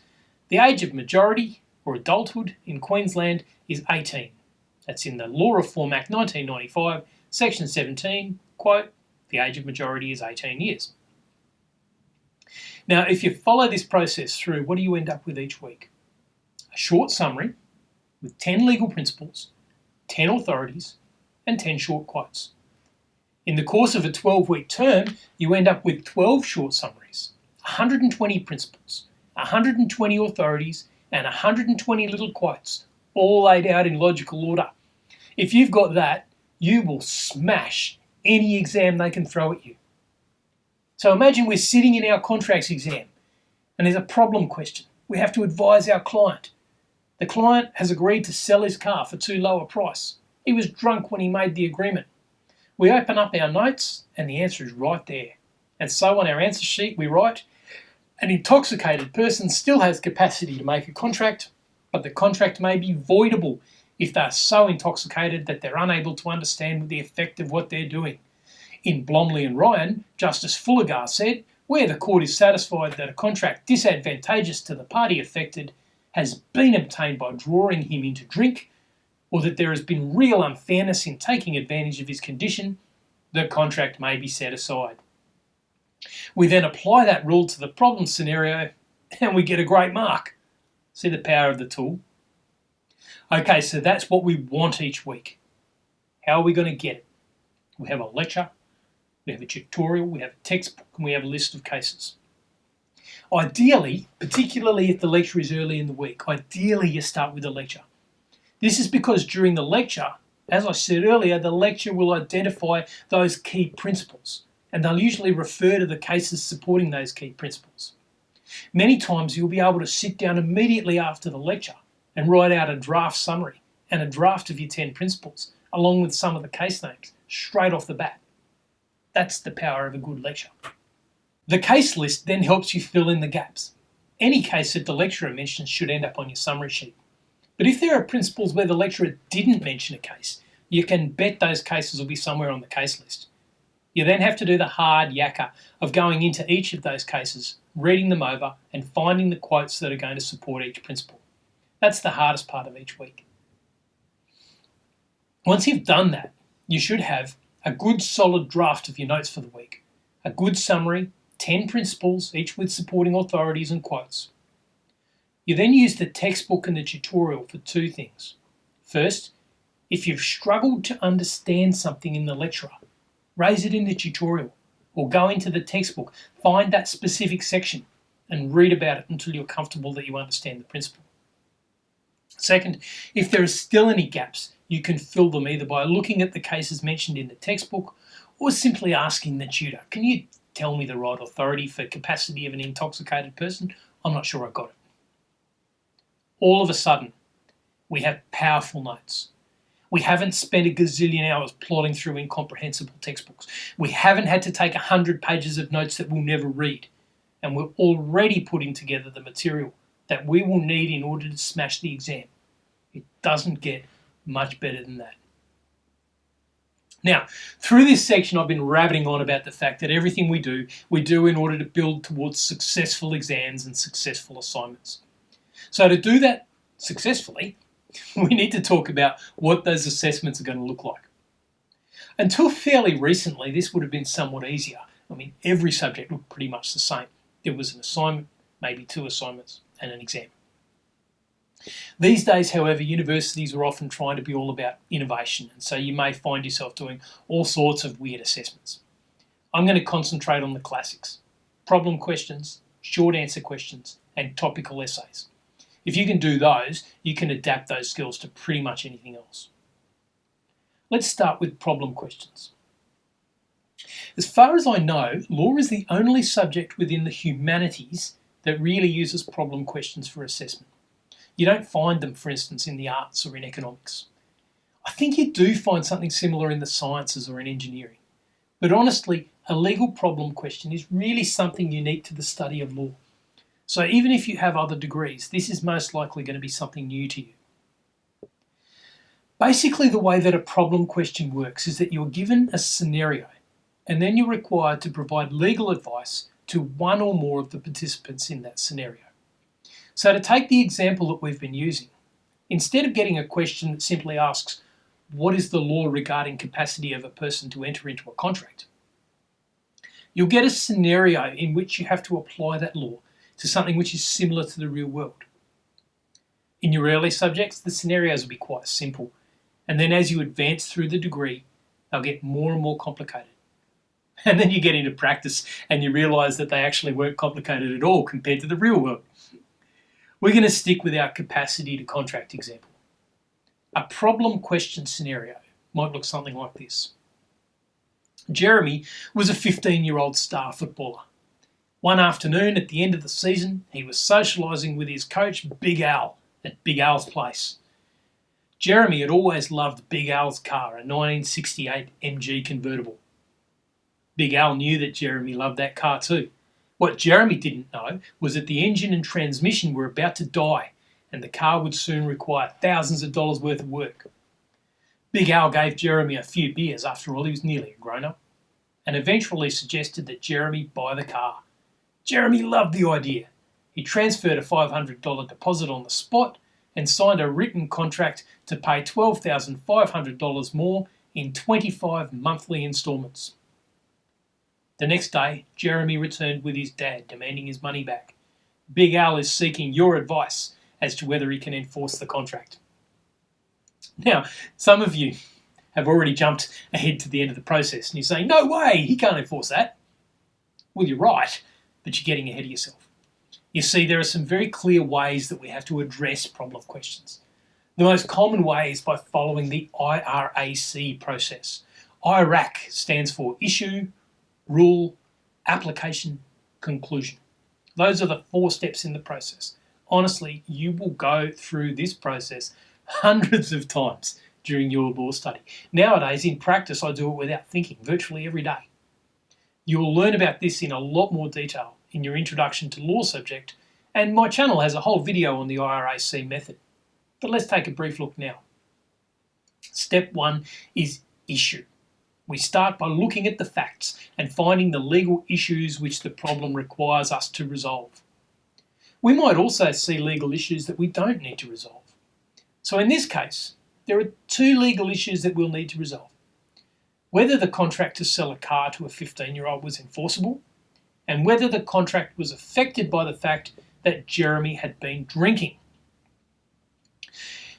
The age of majority, or adulthood, in Queensland is 18. That's in the Law Reform Act 1995, Section 17, quote, the age of majority is 18 years. Now, if you follow this process through, what do you end up with each week? A short summary with 10 legal principles, 10 authorities, and 10 short quotes. In the course of a 12-week term, you end up with 12 short summaries, 120 principles, 120 authorities, and 120 little quotes, all laid out in logical order. If you've got that, you will smash any exam they can throw at you. So imagine we're sitting in our contracts exam and there's a problem question. We have to advise our client. The client has agreed to sell his car for too low a price. He was drunk when he made the agreement. We open up our notes and the answer is right there. And so on our answer sheet we write, an intoxicated person still has capacity to make a contract, but the contract may be voidable if they're so intoxicated that they're unable to understand the effect of what they're doing. In Blomley and Ryan, Justice Fullegar said, where the court is satisfied that a contract disadvantageous to the party affected has been obtained by drawing him into drink, or that there has been real unfairness in taking advantage of his condition, the contract may be set aside. We then apply that rule to the problem scenario and we get a great mark. See the power of the tool? Okay, so that's what we want each week. How are we going to get it? We have a lecture, we have a tutorial, we have a textbook, and we have a list of cases. Ideally, particularly if the lecture is early in the week, ideally you start with the lecture. This is because during the lecture, as I said earlier, the lecture will identify those key principles, and they'll usually refer to the cases supporting those key principles. Many times you'll be able to sit down immediately after the lecture and write out a draft summary and a draft of your 10 principles, along with some of the case names, straight off the bat. That's the power of a good lecture. The case list then helps you fill in the gaps. Any case that the lecturer mentions should end up on your summary sheet. But if there are principles where the lecturer didn't mention a case, you can bet those cases will be somewhere on the case list. You then have to do the hard yakka of going into each of those cases, reading them over, and finding the quotes that are going to support each principle. That's the hardest part of each week. Once you've done that, you should have a good solid draft of your notes for the week, a good summary, 10 principles, each with supporting authorities and quotes. You then use the textbook and the tutorial for two things. First, if you've struggled to understand something in the lecture, raise it in the tutorial or go into the textbook, find that specific section and read about it until you're comfortable that you understand the principle. Second, if there are still any gaps, you can fill them either by looking at the cases mentioned in the textbook or simply asking the tutor, can you tell me the right authority for capacity of an intoxicated person? I'm not sure I got it. All of a sudden, we have powerful notes. We haven't spent a gazillion hours plodding through incomprehensible textbooks. We haven't had to take 100 pages of notes that we'll never read. And we're already putting together the material that we will need in order to smash the exam. It doesn't get much better than that. Now, through this section, I've been rabbiting on about the fact that everything we do in order to build towards successful exams and successful assignments. So to do that successfully, we need to talk about what those assessments are going to look like. Until fairly recently, this would have been somewhat easier. I mean, every subject looked pretty much the same. There was an assignment, maybe 2 assignments, and an exam. These days, however, universities are often trying to be all about innovation, and so you may find yourself doing all sorts of weird assessments. I'm going to concentrate on the classics: problem questions, short answer questions, and topical essays. If you can do those, you can adapt those skills to pretty much anything else. Let's start with problem questions. As far as I know, law is the only subject within the humanities that really uses problem questions for assessment. You don't find them, for instance, in the arts or in economics. I think you do find something similar in the sciences or in engineering. But honestly, a legal problem question is really something unique to the study of law. So even if you have other degrees, this is most likely going to be something new to you. Basically, the way that a problem question works is that you're given a scenario and then you're required to provide legal advice to one or more of the participants in that scenario. So to take the example that we've been using, instead of getting a question that simply asks, what is the law regarding capacity of a person to enter into a contract? You'll get a scenario in which you have to apply that law to something which is similar to the real world. In your early subjects, the scenarios will be quite simple, and then as you advance through the degree, they'll get more and more complicated. And then you get into practice and you realise that they actually weren't complicated at all compared to the real world. We're going to stick with our capacity to contract example. A problem question scenario might look something like this. Jeremy was a 15-year-old star footballer. One afternoon at the end of the season, he was socialising with his coach, Big Al, at Big Al's place. Jeremy had always loved Big Al's car, a 1968 MG convertible. Big Al knew that Jeremy loved that car too. What Jeremy didn't know was that the engine and transmission were about to die and the car would soon require thousands of dollars worth of work. Big Al gave Jeremy a few beers, after all he was nearly a grown-up, and eventually suggested that Jeremy buy the car. Jeremy loved the idea. He transferred a $500 deposit on the spot and signed a written contract to pay $12,500 more in 25 monthly instalments. The next day, Jeremy returned with his dad, demanding his money back. Big Al is seeking your advice as to whether he can enforce the contract. Now, some of you have already jumped ahead to the end of the process and you're saying, no way, he can't enforce that. Well, you're right, but you're getting ahead of yourself. You see, there are some very clear ways that we have to address problem questions. The most common way is by following the IRAC process. IRAC stands for Issue, Rule, Application, Conclusion. Those are the 4 steps in the process. Honestly, you will go through this process hundreds of times during your law study. Nowadays, in practice, I do it without thinking, virtually every day. You will learn about this in a lot more detail in your Introduction to Law subject, and my channel has a whole video on the IRAC method. But let's take a brief look now. Step 1 is issue. We start by looking at the facts and finding the legal issues which the problem requires us to resolve. We might also see legal issues that we don't need to resolve. So in this case, there are 2 legal issues that we'll need to resolve. Whether the contract to sell a car to a 15-year-old was enforceable, and whether the contract was affected by the fact that Jeremy had been drinking.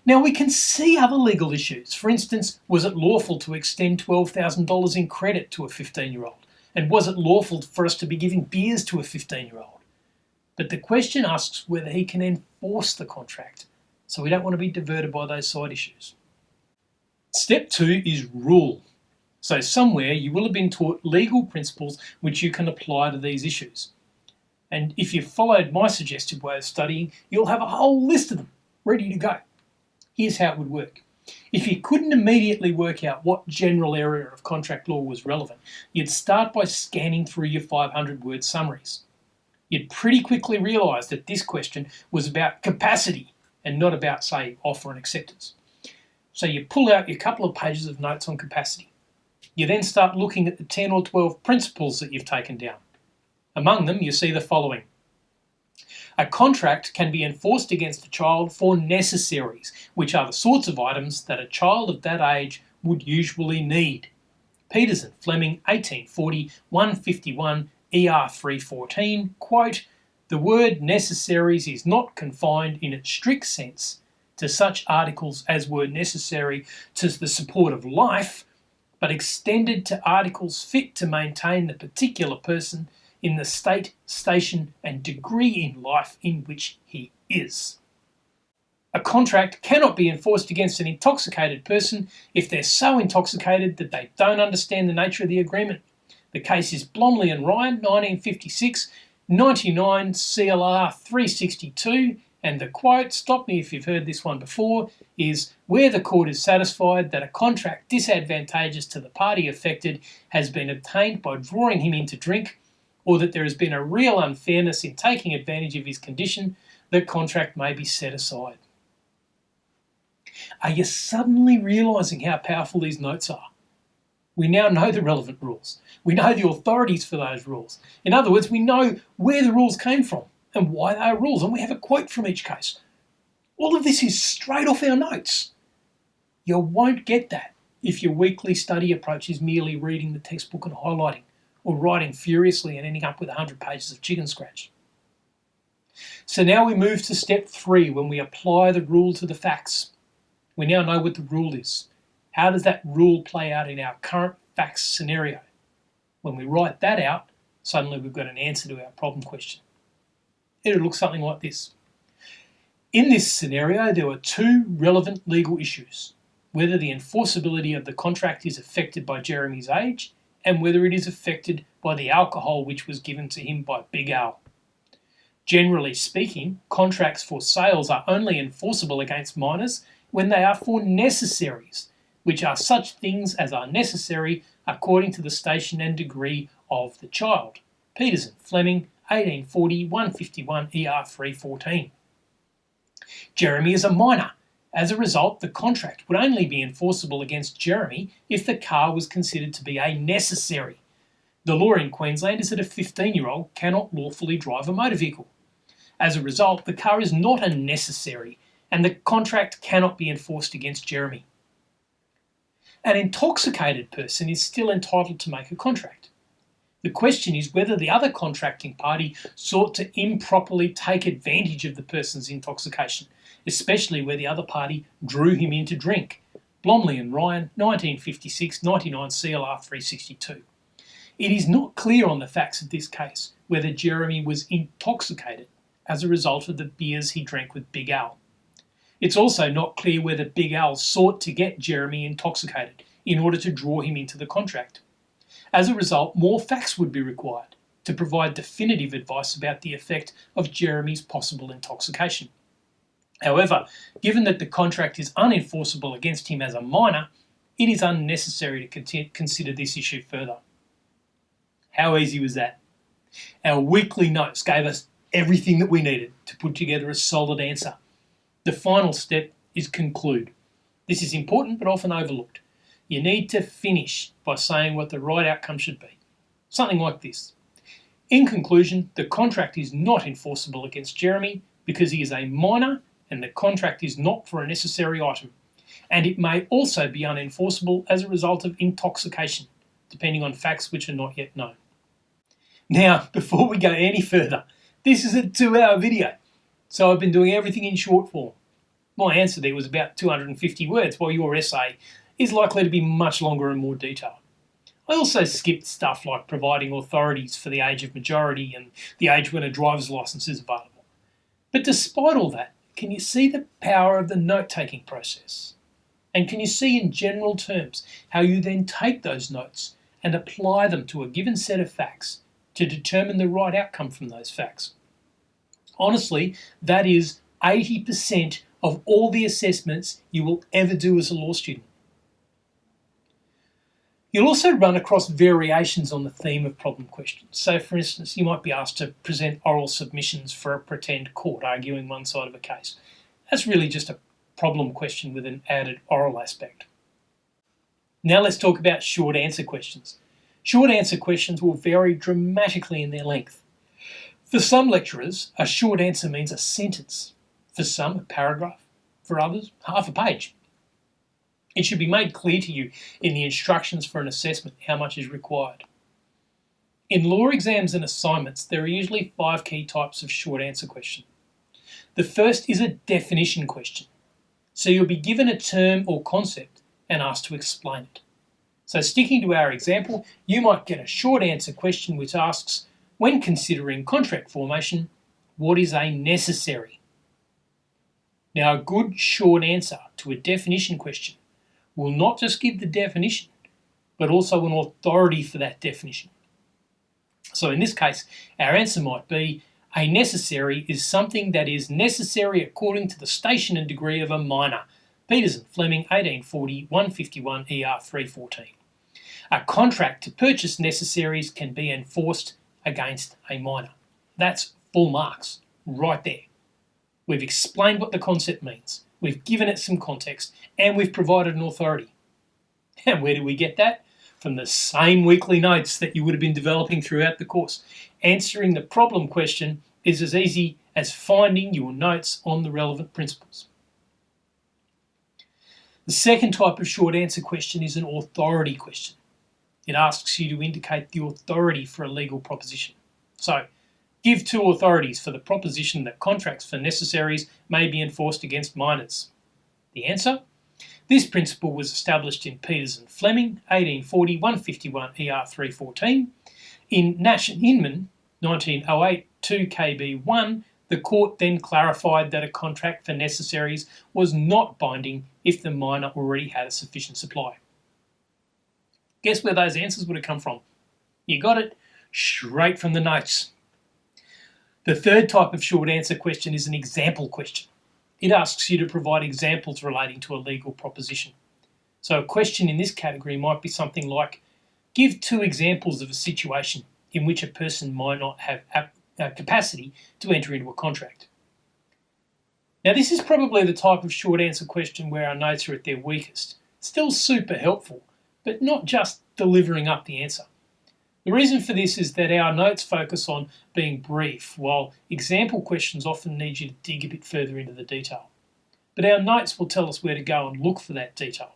Now we can see other legal issues. For instance, was it lawful to extend $12,000 in credit to a 15-year-old? And was it lawful for us to be giving beers to a 15-year-old? But the question asks whether he can enforce the contract. So we don't want to be diverted by those side issues. Step 2 is rule. So somewhere you will have been taught legal principles which you can apply to these issues. And if you've followed my suggested way of studying, you'll have a whole list of them ready to go. Here's how it would work. If you couldn't immediately work out what general area of contract law was relevant, you'd start by scanning through your 500-word summaries. You'd pretty quickly realise that this question was about capacity and not about, say, offer and acceptance. So you pull out your couple of pages of notes on capacity. You then start looking at the 10 or 12 principles that you've taken down. Among them, you see the following. A contract can be enforced against a child for necessaries, which are the sorts of items that a child of that age would usually need. Peterson, Fleming, 1840, 151, ER 314, quote, the word necessaries is not confined in its strict sense to such articles as were necessary to the support of life, but extended to articles fit to maintain the particular person in the state, station, and degree in life in which he is. A contract cannot be enforced against an intoxicated person if they're so intoxicated that they don't understand the nature of the agreement. The case is Blomley and Ryan, 1956, 99 CLR 362, and the quote, stop me if you've heard this one before, is where the court is satisfied that a contract disadvantageous to the party affected has been obtained by drawing him into drink, or that there has been a real unfairness in taking advantage of his condition, the contract may be set aside. Are you suddenly realising how powerful these notes are? We now know the relevant rules. We know the authorities for those rules. In other words, we know where the rules came from and why they are rules, and we have a quote from each case. All of this is straight off our notes. You won't get that if your weekly study approach is merely reading the textbook and highlighting, or writing furiously and ending up with 100 pages of chicken scratch. So now we move to step 3 when we apply the rule to the facts. We now know what the rule is. How does that rule play out in our current facts scenario? When we write that out, suddenly we've got an answer to our problem question. It'll look something like this. In this scenario, there were 2 relevant legal issues. whether the enforceability of the contract is affected by Jeremy's age and whether it is affected by the alcohol which was given to him by Big Al. Generally speaking, contracts for sales are only enforceable against minors when they are for necessaries, which are such things as are necessary according to the station and degree of the child. Peterson, Fleming, 1840, 151 ER 314. Jeremy is a minor. As a result, the contract would only be enforceable against Jeremy if the car was considered to be a necessary. The law in Queensland is that a 15-year-old cannot lawfully drive a motor vehicle. As a result, the car is not a necessary, and the contract cannot be enforced against Jeremy. An intoxicated person is still entitled to make a contract. The question is whether the other contracting party sought to improperly take advantage of the person's intoxication, especially where the other party drew him in to drink. Blomley and Ryan, 1956, 99 CLR 362. It is not clear on the facts of this case whether Jeremy was intoxicated as a result of the beers he drank with Big Al. It's also not clear whether Big Al sought to get Jeremy intoxicated in order to draw him into the contract. As a result, more facts would be required to provide definitive advice about the effect of Jeremy's possible intoxication. However, given that the contract is unenforceable against him as a minor, it is unnecessary to consider this issue further. How easy was that? Our weekly notes gave us everything that we needed to put together a solid answer. The final step is conclude. This is important but often overlooked. You need to finish by saying what the right outcome should be. Something like this. In conclusion, the contract is not enforceable against Jeremy because he is a minor and the contract is not for a necessary item. And it may also be unenforceable as a result of intoxication, depending on facts which are not yet known. Now, before we go any further, this is a 2-hour video, so I've been doing everything in short form. My answer there was about 250 words, while your essay is likely to be much longer and more detailed. I also skipped stuff like providing authorities for the age of majority and the age when a driver's licence is available. But despite all that, can you see the power of the note-taking process? And can you see in general terms how you then take those notes and apply them to a given set of facts to determine the right outcome from those facts? Honestly, that is 80% of all the assessments you will ever do as a law student. You'll also run across variations on the theme of problem questions. So, for instance, you might be asked to present oral submissions for a pretend court arguing one side of a case. That's really just a problem question with an added oral aspect. Now let's talk about short answer questions. Short answer questions will vary dramatically in their length. For some lecturers, a short answer means a sentence. For some, a paragraph. For others, half a page. It should be made clear to you in the instructions for an assessment how much is required. In law exams and assignments, there are usually 5 key types of short answer question. The first is a definition question. So you'll be given a term or concept and asked to explain it. So sticking to our example, you might get a short answer question which asks, when considering contract formation, what is a necessary? Now, a good short answer to a definition question will not just give the definition, but also an authority for that definition. So in this case, our answer might be, a necessary is something that is necessary according to the station and degree of a minor. Peterson, Fleming, 1840, 151 ER 314. A contract to purchase necessaries can be enforced against a minor. That's full marks, right there. We've explained what the concept means. We've given it some context, and we've provided an authority. And where do we get that? From the same weekly notes that you would have been developing throughout the course. Answering the problem question is as easy as finding your notes on the relevant principles. The second type of short answer question is an authority question. It asks you to indicate the authority for a legal proposition. So, give 2 authorities for the proposition that contracts for necessaries may be enforced against minors. The answer? This principle was established in Peters and Fleming, 1840, 151 ER 314. In Nash and Inman, 1908, 2 KB1, The court then clarified that a contract for necessaries was not binding if the miner already had a sufficient supply. Guess where those answers would have come from? You got it, straight from the notes. The third type of short answer question is an example question. It asks you to provide examples relating to a legal proposition. So a question in this category might be something like, give 2 examples of a situation in which a person might not have capacity to enter into a contract. Now this is probably the type of short answer question where our notes are at their weakest. Still super helpful, but not just delivering up the answer. The reason for this is that our notes focus on being brief, while example questions often need you to dig a bit further into the detail. But our notes will tell us where to go and look for that detail.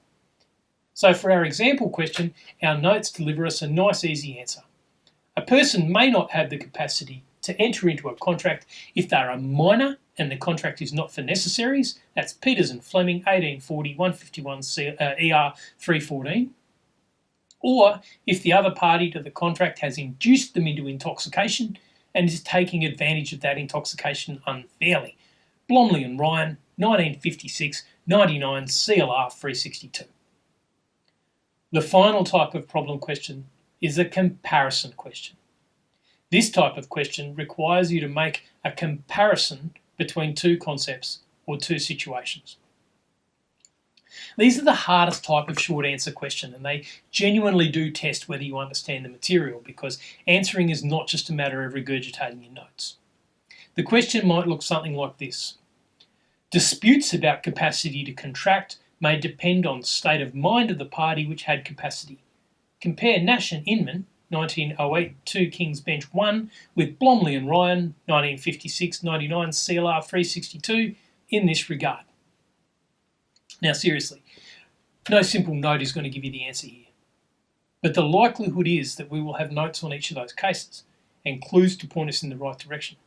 So for our example question, our notes deliver us a nice easy answer. A person may not have the capacity to enter into a contract if they're a minor and the contract is not for necessaries. That's Peters and Fleming, 1840, 151 ER 314. Or if the other party to the contract has induced them into intoxication and is taking advantage of that intoxication unfairly. Blomley and Ryan, 1956, 99 CLR 362. The final type of problem question is a comparison question. This type of question requires you to make a comparison between 2 concepts or 2 situations. These are the hardest type of short answer question, and they genuinely do test whether you understand the material, because answering is not just a matter of regurgitating your notes. The question might look something like this. Disputes about capacity to contract may depend on the state of mind of the party which had capacity. Compare Nash and Inman, 1908, 2 King's Bench 1, with Blomley and Ryan, 1956, 99 CLR 362, in this regard. Now seriously, no simple note is going to give you the answer here. But the likelihood is that we will have notes on each of those cases and clues to point us in the right direction.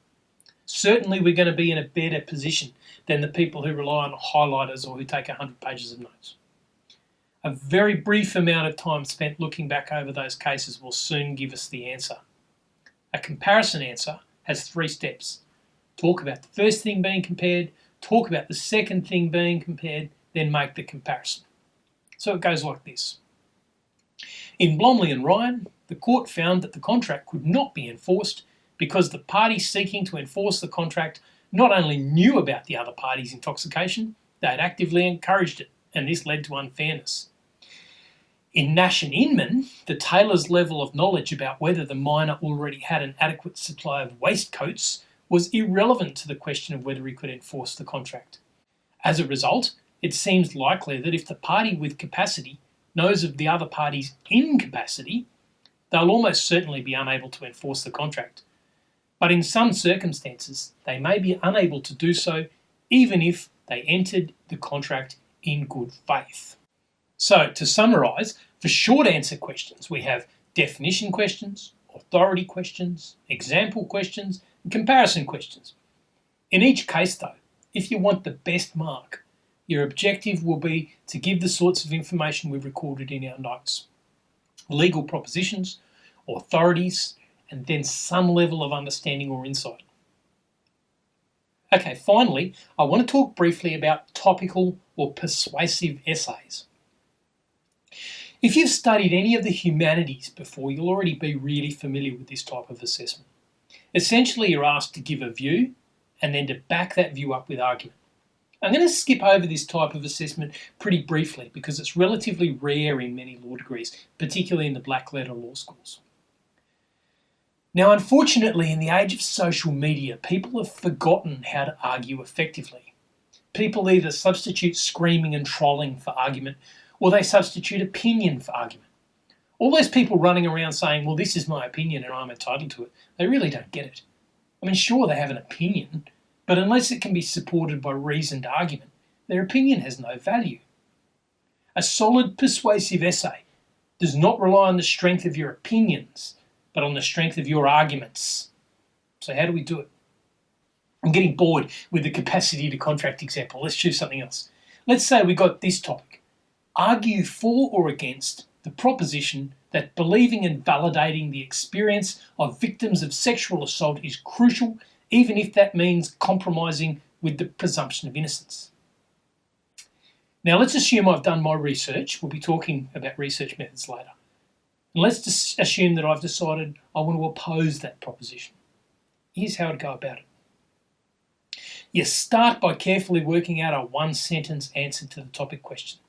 Certainly we're going to be in a better position than the people who rely on highlighters or who take 100 pages of notes. A very brief amount of time spent looking back over those cases will soon give us the answer. A comparison answer has 3 steps. Talk about the first thing being compared, talk about the second thing being compared, then make the comparison. So it goes like this. In Blomley and Ryan, the court found that the contract could not be enforced because the party seeking to enforce the contract not only knew about the other party's intoxication, they had actively encouraged it, and this led to unfairness. In Nash and Inman, the tailor's level of knowledge about whether the miner already had an adequate supply of waistcoats was irrelevant to the question of whether he could enforce the contract. As a result, it seems likely that if the party with capacity knows of the other party's incapacity, they'll almost certainly be unable to enforce the contract. But in some circumstances, they may be unable to do so even if they entered the contract in good faith. So, to summarise, for short answer questions, we have definition questions, authority questions, example questions, and comparison questions. In each case, though, if you want the best mark, your objective will be to give the sorts of information we've recorded in our notes. Legal propositions, authorities, and then some level of understanding or insight. Okay, finally, I want to talk briefly about topical or persuasive essays. If you've studied any of the humanities before, you'll already be really familiar with this type of assessment. Essentially, you're asked to give a view and then to back that view up with argument. I'm going to skip over this type of assessment pretty briefly because it's relatively rare in many law degrees, particularly in the black letter law schools. Now, unfortunately, in the age of social media, people have forgotten how to argue effectively. People either substitute screaming and trolling for argument, or they substitute opinion for argument. All those people running around saying, well, this is my opinion and I'm entitled to it, they really don't get it. I mean, sure, they have an opinion, but unless it can be supported by reasoned argument, their opinion has no value. A solid persuasive essay does not rely on the strength of your opinions, but on the strength of your arguments. So how do we do it? I'm getting bored with the capacity to contract example. Let's choose something else. Let's say we got this topic. Argue for or against the proposition that believing and validating the experience of victims of sexual assault is crucial even if that means compromising with the presumption of innocence. Now let's assume I've done my research. We'll be talking about research methods later. And let's just assume that I've decided I want to oppose that proposition. Here's how to go about it. You start by carefully working out a one-sentence answer to the topic question.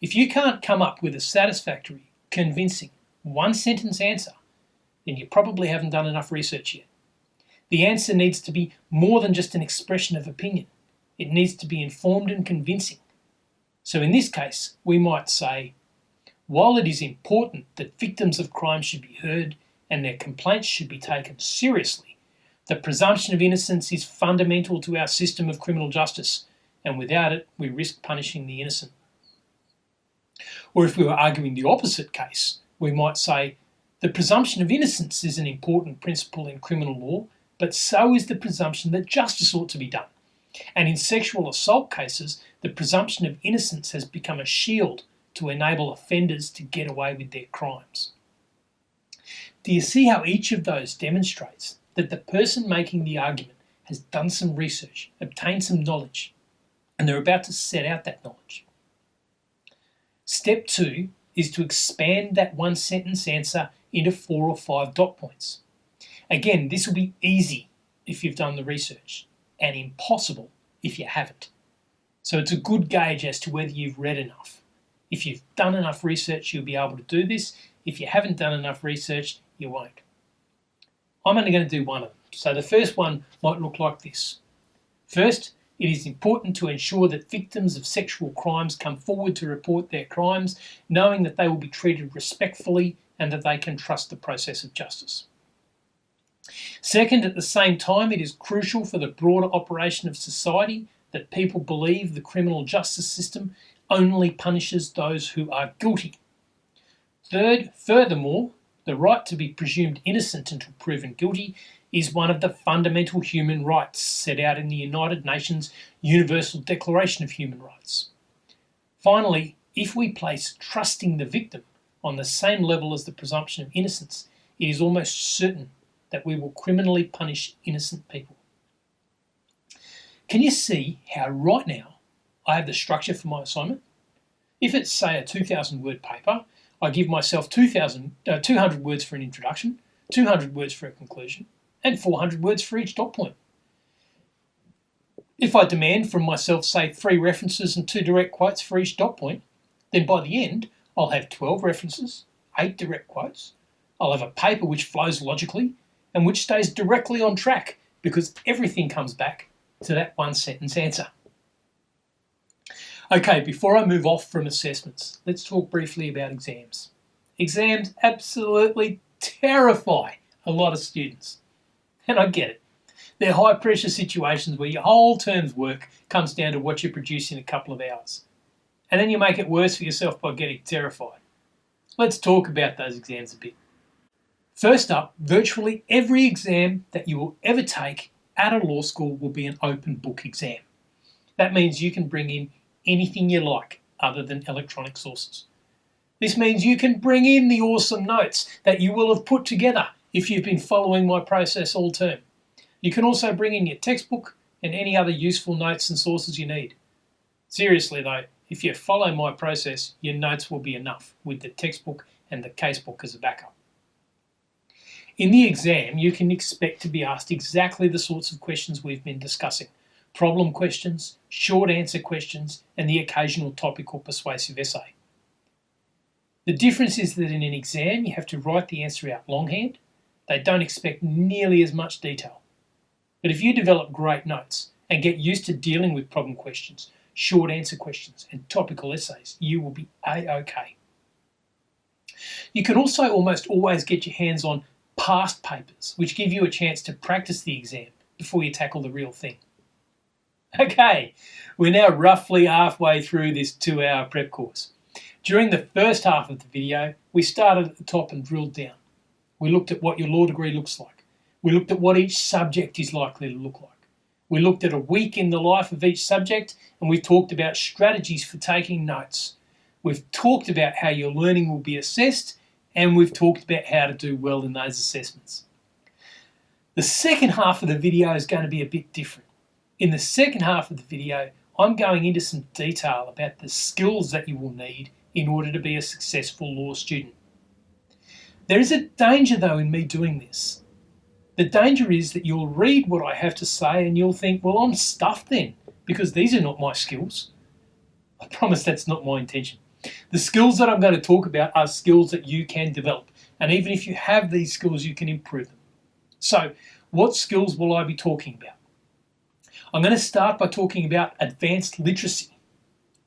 If you can't come up with a satisfactory, convincing, one-sentence answer, then you probably haven't done enough research yet. The answer needs to be more than just an expression of opinion. It needs to be informed and convincing. So in this case, we might say, while it is important that victims of crime should be heard and their complaints should be taken seriously, the presumption of innocence is fundamental to our system of criminal justice, and without it, we risk punishing the innocent. Or if we were arguing the opposite case, we might say, the presumption of innocence is an important principle in criminal law, but so is the presumption that justice ought to be done. And in sexual assault cases, the presumption of innocence has become a shield to enable offenders to get away with their crimes. Do you see how each of those demonstrates that the person making the argument has done some research, obtained some knowledge, and they're about to set out that knowledge? Step 2 is to expand that one-sentence answer into 4 or 5 dot points. Again, this will be easy if you've done the research, and impossible if you haven't. So it's a good gauge as to whether you've read enough. If you've done enough research, you'll be able to do this. If you haven't done enough research, you won't. I'm only going to do one of them. So the first one might look like this. First, it is important to ensure that victims of sexual crimes come forward to report their crimes, knowing that they will be treated respectfully and that they can trust the process of justice. Second, at the same time, it is crucial for the broader operation of society that people believe the criminal justice system only punishes those who are guilty. Third, furthermore, the right to be presumed innocent until proven guilty is one of the fundamental human rights set out in the United Nations Universal Declaration of Human Rights. Finally, if we place trusting the victim on the same level as the presumption of innocence, it is almost certain that we will criminally punish innocent people. Can you see how right now I have the structure for my assignment? If it's, say, a 2,000 word paper, I give myself 200 words for an introduction, 200 words for a conclusion, and 400 words for each dot point. If I demand from myself, say, 3 references and 2 direct quotes for each dot point, then by the end, I'll have 12 references, 8 direct quotes. I'll have a paper which flows logically and which stays directly on track because everything comes back to that one-sentence answer. Okay, before I move off from assessments, let's talk briefly about exams. Exams absolutely terrify a lot of students. And I get it. They're high-pressure situations where your whole term's work comes down to what you produce in a couple of hours. And then you make it worse for yourself by getting terrified. Let's talk about those exams a bit. First up, virtually every exam that you will ever take at a law school will be an open book exam. That means you can bring in anything you like other than electronic sources. This means you can bring in the awesome notes that you will have put together if you've been following my process all term. You can also bring in your textbook and any other useful notes and sources you need. Seriously though, if you follow my process, your notes will be enough with the textbook and the casebook as a backup. In the exam, you can expect to be asked exactly the sorts of questions we've been discussing. Problem questions, short answer questions, and the occasional topic or persuasive essay. The difference is that in an exam, you have to write the answer out longhand. They don't expect nearly as much detail. But if you develop great notes and get used to dealing with problem questions, short answer questions, and topical essays, you will be A-OK. You can also almost always get your hands on past papers, which give you a chance to practice the exam before you tackle the real thing. Okay, we're now roughly halfway through this 2-hour prep course. During the first half of the video, we started at the top and drilled down. We looked at what your law degree looks like. We looked at what each subject is likely to look like. We looked at a week in the life of each subject, and we've talked about strategies for taking notes. We've talked about how your learning will be assessed, and we've talked about how to do well in those assessments. The second half of the video is going to be a bit different. In the second half of the video, I'm going into some detail about the skills that you will need in order to be a successful law student. There is a danger though in me doing this. The danger is that you'll read what I have to say and you'll think, well, I'm stuffed then, because these are not my skills. I promise that's not my intention. The skills that I'm going to talk about are skills that you can develop, and even if you have these skills, you can improve them. So, what skills will I be talking about? I'm going to start by talking about advanced literacy,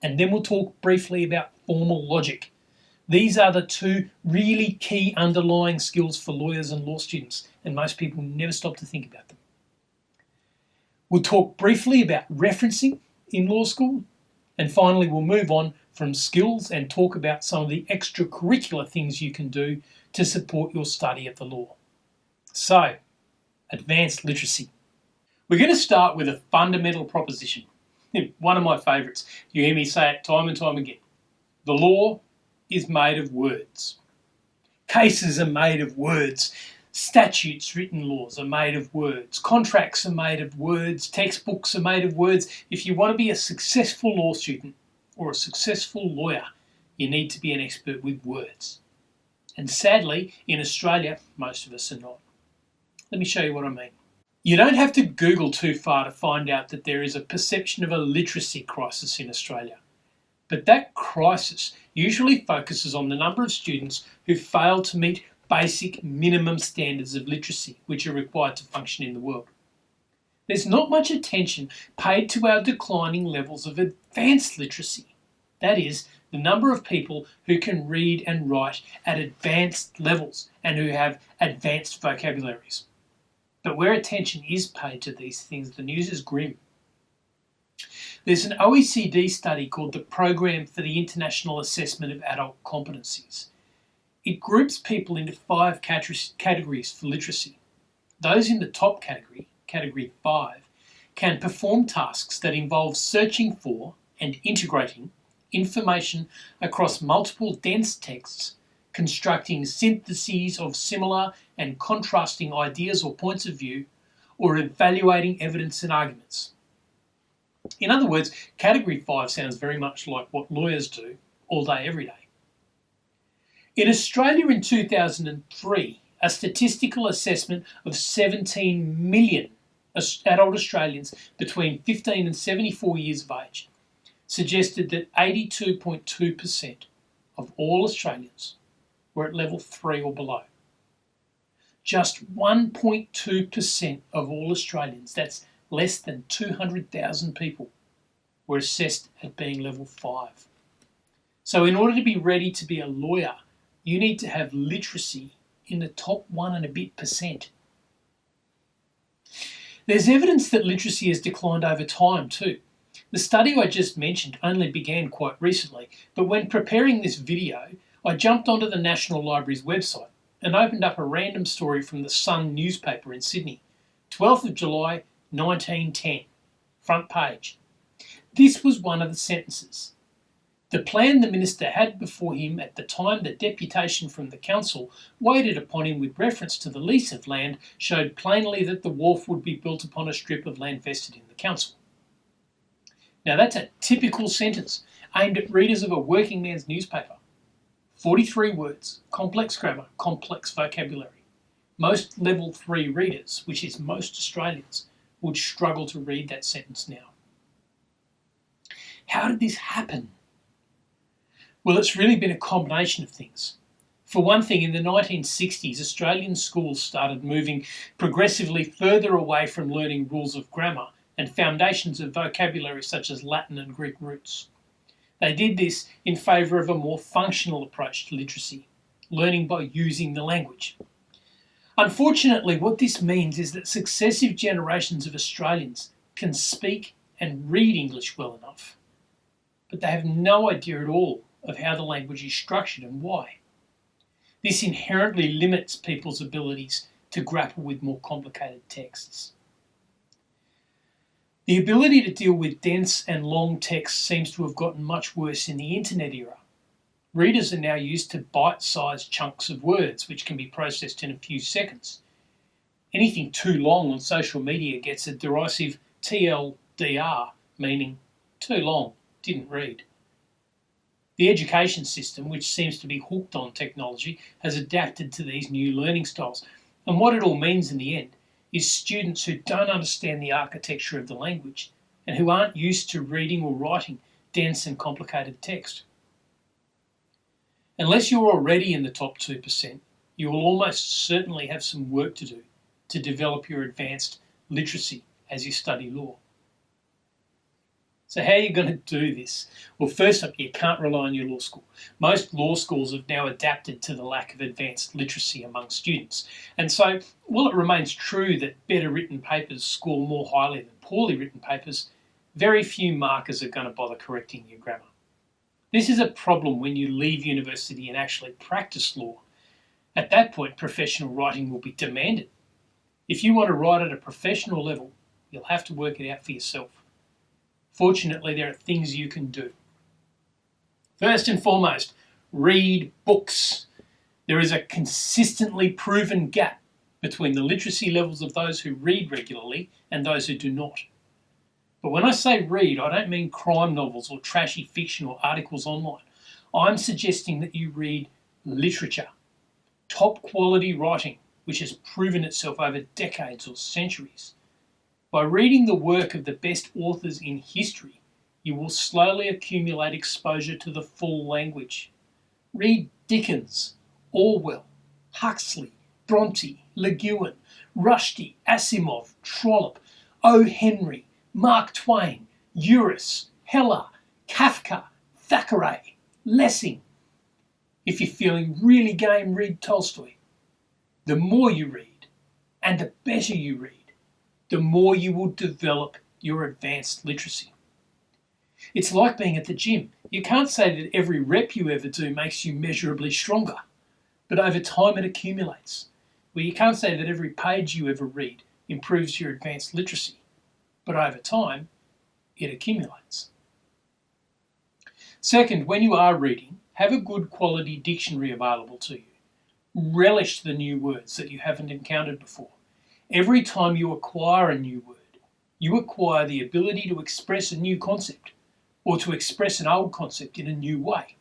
and then we'll talk briefly about formal logic. These are the two really key underlying skills for lawyers and law students, and most people never stop to think about them. We'll talk briefly about referencing in law school, and finally we'll move on from skills and talk about some of the extracurricular things you can do to support your study of the law. So, advanced literacy. We're going to start with a fundamental proposition, one of my favourites. You hear me say it time and time again. The law is made of words. Cases are made of words. Statutes, written laws, are made of words. Contracts are made of words. Textbooks are made of words. If you want to be a successful law student or a successful lawyer, you need to be an expert with words. And sadly, in Australia, most of us are not. Let me show you what I mean. You don't have to Google too far to find out that there is a perception of a literacy crisis in Australia. But that crisis usually focuses on the number of students who fail to meet basic minimum standards of literacy, which are required to function in the world. There's not much attention paid to our declining levels of advanced literacy. That is, the number of people who can read and write at advanced levels and who have advanced vocabularies. But where attention is paid to these things, the news is grim. There's an OECD study called the Program for the International Assessment of Adult Competencies. It groups people into 5 categories for literacy. Those in the top category, category 5, can perform tasks that involve searching for and integrating information across multiple dense texts, constructing syntheses of similar and contrasting ideas or points of view, or evaluating evidence and arguments. In other words, category 5 sounds very much like what lawyers do all day, every day. In Australia in 2003, a statistical assessment of 17 million adult Australians between 15 and 74 years of age suggested that 82.2% of all Australians were at level 3 or below. Just 1.2% of all Australians, that's less than 200,000 people, were assessed at being level 5. So in order to be ready to be a lawyer, you need to have literacy in the top 1 and a bit percent. There's evidence that literacy has declined over time too. The study I just mentioned only began quite recently, but when preparing this video, I jumped onto the National Library's website and opened up a random story from the Sun newspaper in Sydney, 12th of July 1910, front page. This was one of the sentences. The plan the minister had before him at the time the deputation from the council waited upon him with reference to the lease of land showed plainly that the wharf would be built upon a strip of land vested in the council. Now that's a typical sentence aimed at readers of a working man's newspaper. 43 words, complex grammar, complex vocabulary. Most level 3 readers, which is most Australians, would struggle to read that sentence now. How did this happen? Well, it's really been a combination of things. For one thing, in the 1960s, Australian schools started moving progressively further away from learning rules of grammar and foundations of vocabulary such as Latin and Greek roots. They did this in favour of a more functional approach to literacy, learning by using the language. Unfortunately, what this means is that successive generations of Australians can speak and read English well enough, but they have no idea at all of how the language is structured and why. This inherently limits people's abilities to grapple with more complicated texts. The ability to deal with dense and long text seems to have gotten much worse in the internet era. Readers are now used to bite-sized chunks of words which can be processed in a few seconds. Anything too long on social media gets a derisive TLDR, meaning too long, didn't read. The education system, which seems to be hooked on technology, has adapted to these new learning styles. And what it all means in the end is students who don't understand the architecture of the language and who aren't used to reading or writing dense and complicated text. Unless you're already in the top 2%, you will almost certainly have some work to do to develop your advanced literacy as you study law. So how are you going to do this? Well, first up, you can't rely on your law school. Most law schools have now adapted to the lack of advanced literacy among students. And so, while it remains true that better written papers score more highly than poorly written papers, very few markers are going to bother correcting your grammar. This is a problem when you leave university and actually practice law. At that point, professional writing will be demanded. If you want to write at a professional level, you'll have to work it out for yourself. Fortunately, there are things you can do. First and foremost, read books. There is a consistently proven gap between the literacy levels of those who read regularly and those who do not. But when I say read, I don't mean crime novels or trashy fiction or articles online. I'm suggesting that you read literature, top quality writing, which has proven itself over decades or centuries. By reading the work of the best authors in history, you will slowly accumulate exposure to the full language. Read Dickens, Orwell, Huxley, Bronte, Le Guin, Rushdie, Asimov, Trollope, O. Henry, Mark Twain, Uris, Heller, Kafka, Thackeray, Lessing. If you're feeling really game, read Tolstoy. The more you read, and the better you read, the more you will develop your advanced literacy. It's like being at the gym. You can't say that every rep you ever do makes you measurably stronger, but over time it accumulates. Well, you can't say that every page you ever read improves your advanced literacy, but over time it accumulates. Second, when you are reading, have a good quality dictionary available to you. Relish the new words that you haven't encountered before. Every time you acquire a new word, you acquire the ability to express a new concept or to express an old concept in a new way.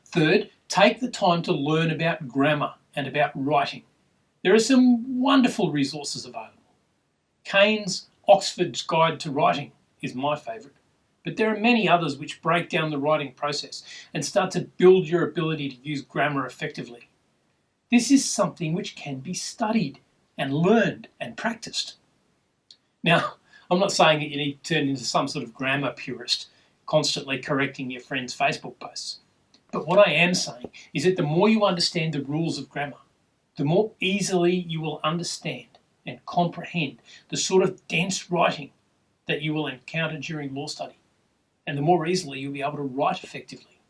Third, take the time to learn about grammar and about writing. There are some wonderful resources available. Kane's Oxford's Guide to Writing is my favourite, but there are many others which break down the writing process and start to build your ability to use grammar effectively. This is something which can be studied and learned and practiced. Now, I'm not saying that you need to turn into some sort of grammar purist, constantly correcting your friends' Facebook posts. But what I am saying is that the more you understand the rules of grammar, the more easily you will understand and comprehend the sort of dense writing that you will encounter during law study, and the more easily you'll be able to write effectively.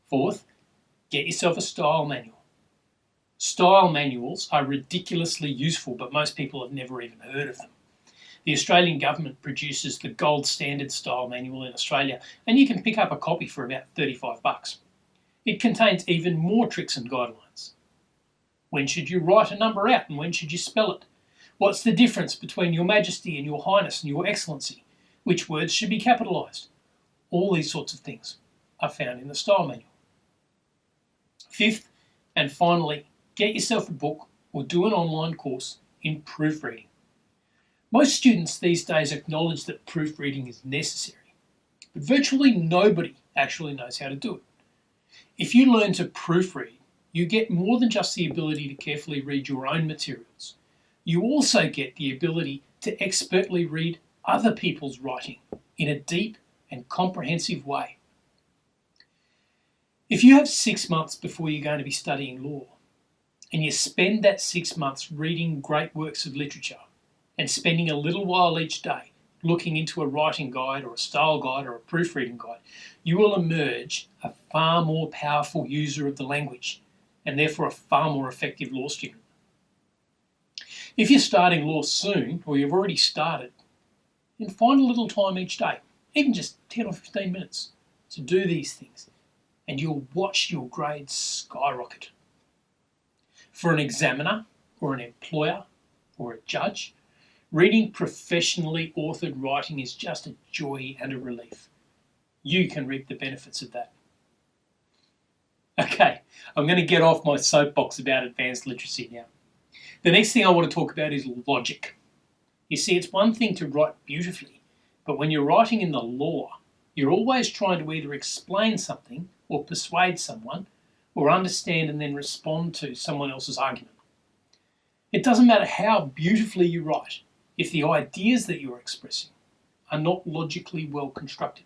Fourth, get yourself a style manual. Style manuals are ridiculously useful, but most people have never even heard of them. The Australian government produces the gold standard style manual in Australia, and you can pick up a copy for about $35. It contains even more tricks and guidelines. When should you write a number out and when should you spell it? What's the difference between Your Majesty and Your Highness and Your Excellency? Which words should be capitalised? All these sorts of things are found in the style manual. Fifth, and finally, get yourself a book or do an online course in proofreading. Most students these days acknowledge that proofreading is necessary, but virtually nobody actually knows how to do it. If you learn to proofread, you get more than just the ability to carefully read your own materials. You also get the ability to expertly read other people's writing in a deep and comprehensive way. If you have 6 months before you're going to be studying law, and you spend that 6 months reading great works of literature and spending a little while each day looking into a writing guide or a style guide or a proofreading guide, you will emerge a far more powerful user of the language and therefore a far more effective law student. If you're starting law soon or you've already started, then find a little time each day, even just 10 or 15 minutes, to do these things, and you'll watch your grades skyrocket. For an examiner or an employer or a judge, reading professionally authored writing is just a joy and a relief. You can reap the benefits of that. Okay, I'm going to get off my soapbox about advanced literacy now. The next thing I want to talk about is logic. You see, it's one thing to write beautifully, but when you're writing in the law, you're always trying to either explain something or persuade someone or understand and then respond to someone else's argument. It doesn't matter how beautifully you write if the ideas that you're expressing are not logically well constructed.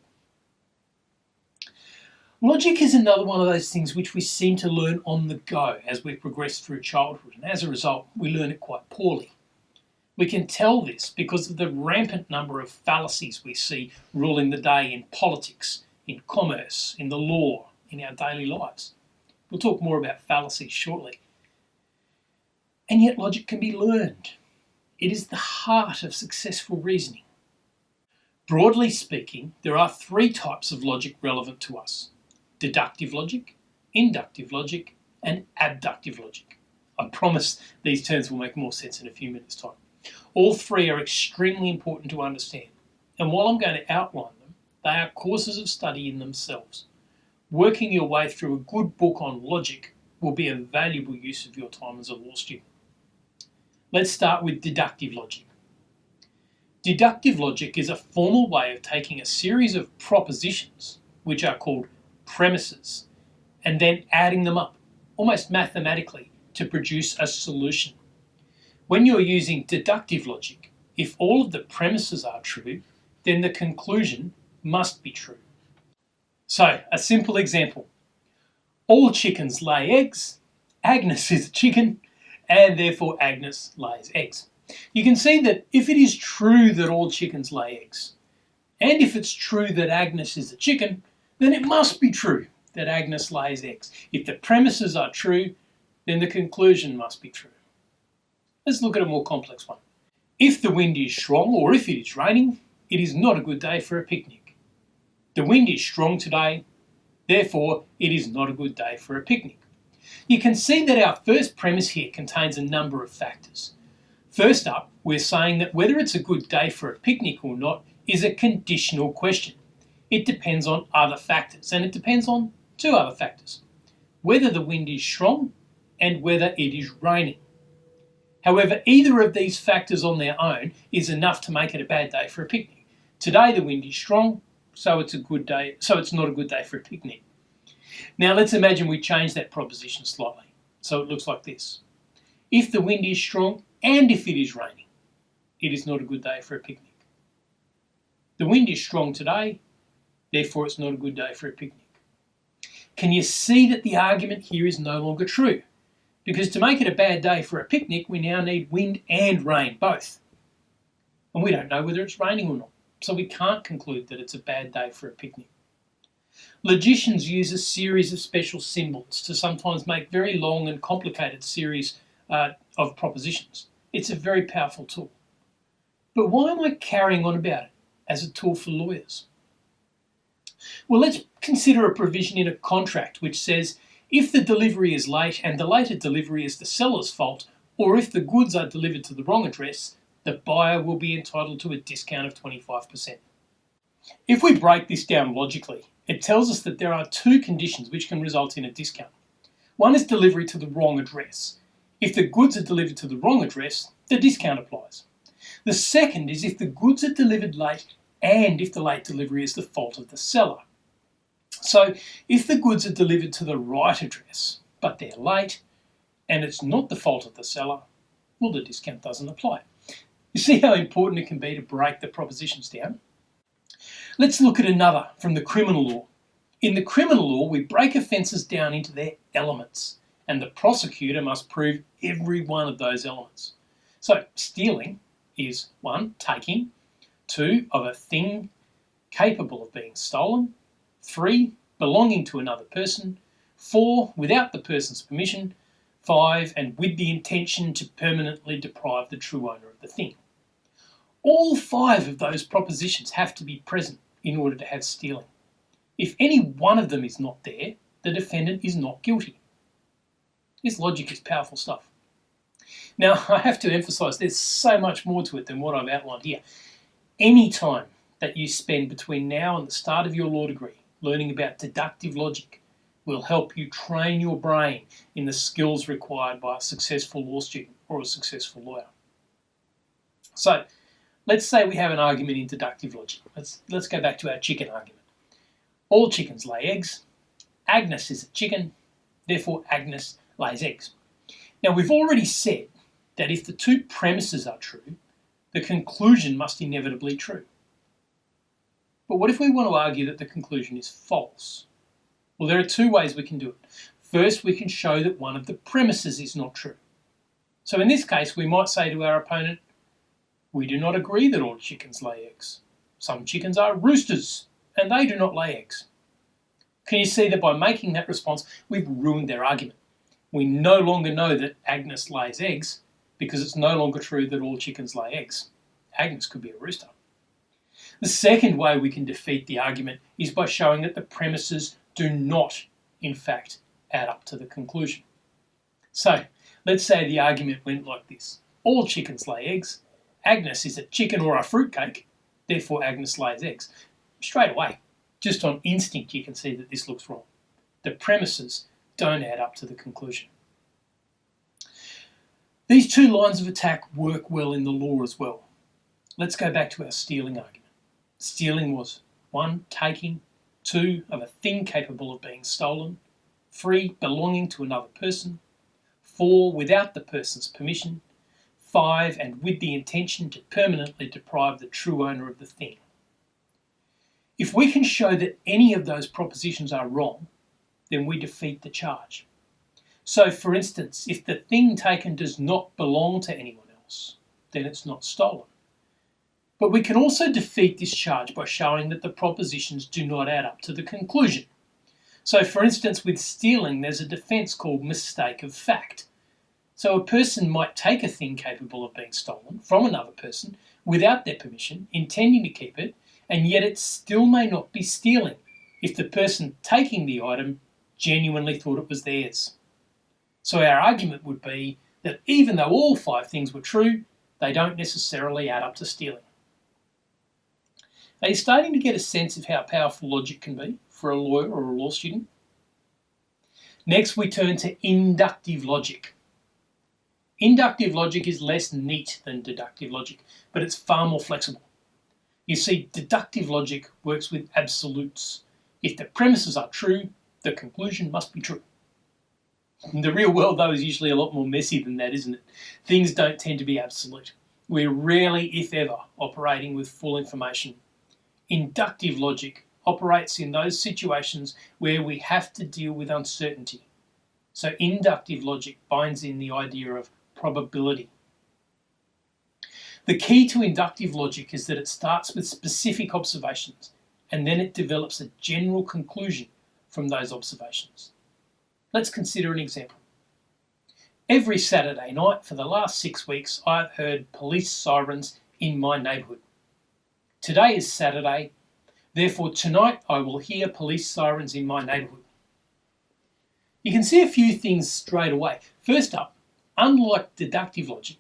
Logic is another one of those things which we seem to learn on the go as we progress through childhood, and as a result, we learn it quite poorly. We can tell this because of the rampant number of fallacies we see ruling the day in politics, in commerce, in the law, in our daily lives. We'll talk more about fallacies shortly. And yet logic can be learned. It is the heart of successful reasoning. Broadly speaking, there are three types of logic relevant to us: deductive logic, inductive logic, and abductive logic. I promise these terms will make more sense in a few minutes' time. All three are extremely important to understand, and while I'm going to outline them, they are courses of study in themselves. Working your way through a good book on logic will be a valuable use of your time as a law student. Let's start with deductive logic. Deductive logic is a formal way of taking a series of propositions, which are called premises, and then adding them up, almost mathematically, to produce a solution. When you're using deductive logic, if all of the premises are true, then the conclusion must be true. So, a simple example. All chickens lay eggs, Agnes is a chicken, and therefore Agnes lays eggs. You can see that if it is true that all chickens lay eggs, and if it's true that Agnes is a chicken, then it must be true that Agnes lays eggs. If the premises are true, then the conclusion must be true. Let's look at a more complex one. If the wind is strong or if it is raining, it is not a good day for a picnic. The wind is strong today, therefore it is not a good day for a picnic. You can see that our first premise here contains a number of factors. First up, we're saying that whether it's a good day for a picnic or not is a conditional question. It depends on other factors, and it depends on two other factors: whether the wind is strong and whether it is raining. However, either of these factors on their own is enough to make it a bad day for a picnic. Today the wind is strong, so it's not a good day for a picnic. Now let's imagine we change that proposition slightly. So it looks like this. If the wind is strong and if it is raining, it is not a good day for a picnic. The wind is strong today, therefore it's not a good day for a picnic. Can you see that the argument here is no longer true? Because to make it a bad day for a picnic, we now need wind and rain, both. And we don't know whether it's raining or not, so we can't conclude that it's a bad day for a picnic. Logicians use a series of special symbols to sometimes make very long and complicated series of propositions. It's a very powerful tool. But why am I carrying on about it as a tool for lawyers? Well, let's consider a provision in a contract which says if the delivery is late and the later delivery is the seller's fault, or if the goods are delivered to the wrong address, the buyer will be entitled to a discount of 25%. If we break this down logically, it tells us that there are two conditions which can result in a discount. One is delivery to the wrong address. If the goods are delivered to the wrong address, the discount applies. The second is if the goods are delivered late and if the late delivery is the fault of the seller. So if the goods are delivered to the right address, but they're late, and it's not the fault of the seller, well, the discount doesn't apply. You see how important it can be to break the propositions down? Let's look at another from the criminal law. In the criminal law, we break offences down into their elements, and the prosecutor must prove every one of those elements. So stealing is 1, taking, 2, of a thing capable of being stolen, 3, belonging to another person, 4, without the person's permission, 5, and with the intention to permanently deprive the true owner of the thing. All 5 of those propositions have to be present in order to have stealing. If any one of them is not there, the defendant is not guilty. This logic is powerful stuff. Now, I have to emphasise there's so much more to it than what I've outlined here. Any time that you spend between now and the start of your law degree learning about deductive logic will help you train your brain in the skills required by a successful law student or a successful lawyer. So, let's say we have an argument in deductive logic. Let's go back to our chicken argument. All chickens lay eggs. Agnes is a chicken, therefore Agnes lays eggs. Now, we've already said that if the two premises are true, the conclusion must inevitably be true. But what if we want to argue that the conclusion is false? Well, there are two ways we can do it. First, we can show that one of the premises is not true. So in this case, we might say to our opponent, we do not agree that all chickens lay eggs. Some chickens are roosters, and they do not lay eggs. Can you see that by making that response, we've ruined their argument? We no longer know that Agnes lays eggs because it's no longer true that all chickens lay eggs. Agnes could be a rooster. The second way we can defeat the argument is by showing that the premises do not, in fact, add up to the conclusion. So, let's say the argument went like this. All chickens lay eggs. Agnes is a chicken or a fruitcake, therefore Agnes lays eggs. Straight away, just on instinct, you can see that this looks wrong. The premises don't add up to the conclusion. These two lines of attack work well in the law as well. Let's go back to our stealing argument. Stealing was 1, taking, 2, of a thing capable of being stolen, 3, belonging to another person, 4, without the person's permission, 5, and with the intention to permanently deprive the true owner of the thing. If we can show that any of those propositions are wrong, then we defeat the charge. So, for instance, if the thing taken does not belong to anyone else, then it's not stolen. But we can also defeat this charge by showing that the propositions do not add up to the conclusion. So, for instance, with stealing, there's a defence called mistake of fact. So a person might take a thing capable of being stolen from another person without their permission, intending to keep it, and yet it still may not be stealing if the person taking the item genuinely thought it was theirs. So our argument would be that even though all 5 things were true, they don't necessarily add up to stealing. Are you starting to get a sense of how powerful logic can be for a lawyer or a law student? Next, we turn to inductive logic. Inductive logic is less neat than deductive logic, but it's far more flexible. You see, deductive logic works with absolutes. If the premises are true, the conclusion must be true. The real world, though, is usually a lot more messy than that, isn't it? Things don't tend to be absolute. We're rarely, if ever, operating with full information. Inductive logic operates in those situations where we have to deal with uncertainty. So inductive logic binds in the idea of probability. The key to inductive logic is that it starts with specific observations and then it develops a general conclusion from those observations. Let's consider an example. Every Saturday night for the last 6 weeks, I've heard police sirens in my neighbourhood. Today is Saturday, therefore tonight I will hear police sirens in my neighbourhood. You can see a few things straight away. First up, unlike deductive logic,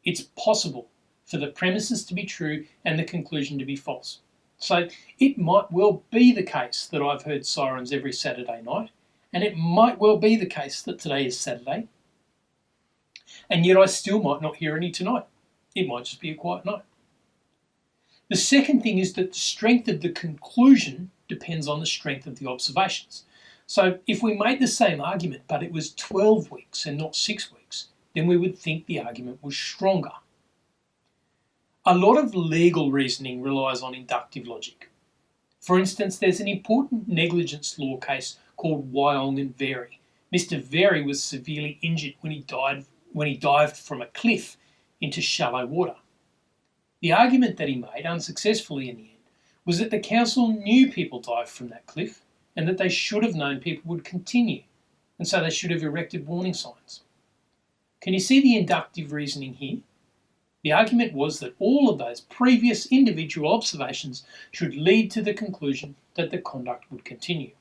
it's possible for the premises to be true and the conclusion to be false. So it might well be the case that I've heard sirens every Saturday night, and it might well be the case that today is Saturday, and yet I still might not hear any tonight. It might just be a quiet night. The second thing is that the strength of the conclusion depends on the strength of the observations. So if we made the same argument, but it was 12 weeks and not 6 weeks, then we would think the argument was stronger. A lot of legal reasoning relies on inductive logic. For instance, there's an important negligence law case called Wyong and Very. Mr. Very was severely injured when he dived from a cliff into shallow water. The argument that he made, unsuccessfully in the end, was that the council knew people dived from that cliff and that they should have known people would continue, and so they should have erected warning signs. Can you see the inductive reasoning here? The argument was that all of those previous individual observations should lead to the conclusion that the conduct would continue.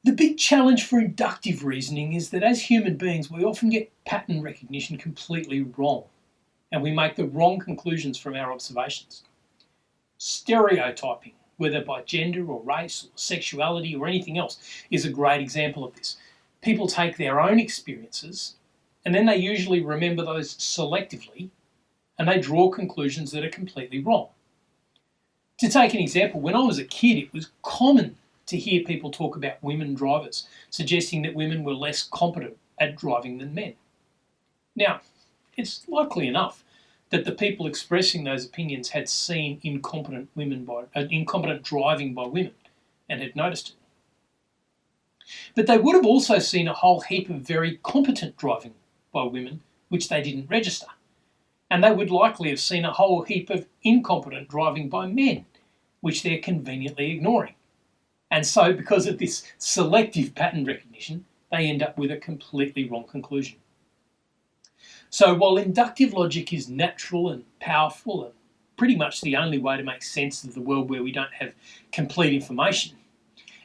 The big challenge for inductive reasoning is that as human beings, we often get pattern recognition completely wrong, and we make the wrong conclusions from our observations. Stereotyping, whether by gender or race or sexuality or anything else, is a great example of this. People take their own experiences and then they usually remember those selectively and they draw conclusions that are completely wrong. To take an example, when I was a kid, it was common to hear people talk about women drivers, suggesting that women were less competent at driving than men. Now, it's likely enough that the people expressing those opinions had seen incompetent driving by women and had noticed it. But they would have also seen a whole heap of very competent driving by women, which they didn't register. And they would likely have seen a whole heap of incompetent driving by men, which they're conveniently ignoring. And so, because of this selective pattern recognition, they end up with a completely wrong conclusion. So while inductive logic is natural and powerful and pretty much the only way to make sense of the world where we don't have complete information,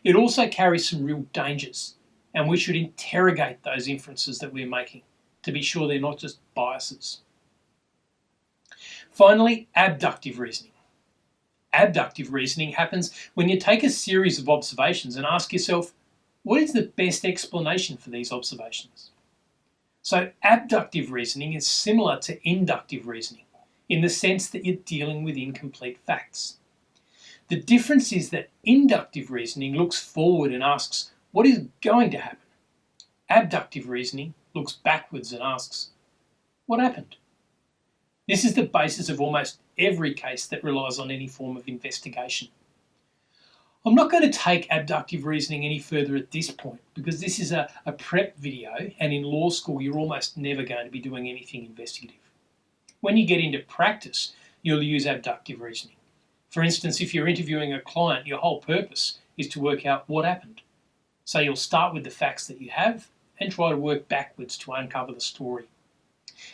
it also carries some real dangers, and we should interrogate those inferences that we're making to be sure they're not just biases. Finally, abductive reasoning. Abductive reasoning happens when you take a series of observations and ask yourself, what is the best explanation for these observations? So abductive reasoning is similar to inductive reasoning in the sense that you're dealing with incomplete facts. The difference is that inductive reasoning looks forward and asks, what is going to happen? Abductive reasoning looks backwards and asks, what happened? This is the basis of almost every case that relies on any form of investigation. I'm not going to take abductive reasoning any further at this point because this is a prep video, and in law school you're almost never going to be doing anything investigative. When you get into practice, you'll use abductive reasoning. For instance, if you're interviewing a client, your whole purpose is to work out what happened. So you'll start with the facts that you have and try to work backwards to uncover the story.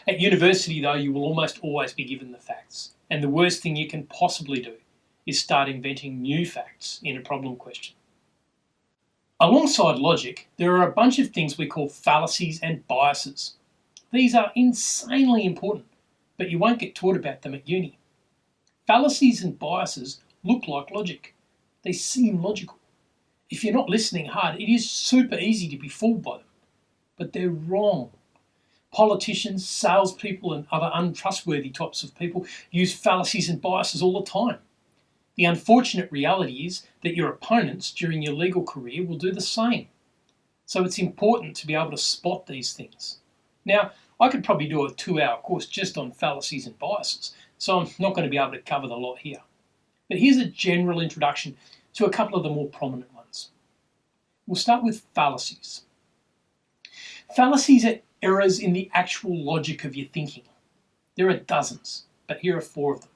At university, though, you will almost always be given the facts, and the worst thing you can possibly do is start inventing new facts in a problem question. Alongside logic, there are a bunch of things we call fallacies and biases. These are insanely important, but you won't get taught about them at uni. Fallacies and biases look like logic. They seem logical. If you're not listening hard, it is super easy to be fooled by them, but they're wrong. Politicians, salespeople, and other untrustworthy types of people use fallacies and biases all the time. The unfortunate reality is that your opponents during your legal career will do the same. So it's important to be able to spot these things. Now, I could probably do a 2-hour course just on fallacies and biases, so I'm not going to be able to cover the lot here. But here's a general introduction to a couple of the more prominent ones. We'll start with fallacies. Fallacies are errors in the actual logic of your thinking. There are dozens, but here are 4 of them.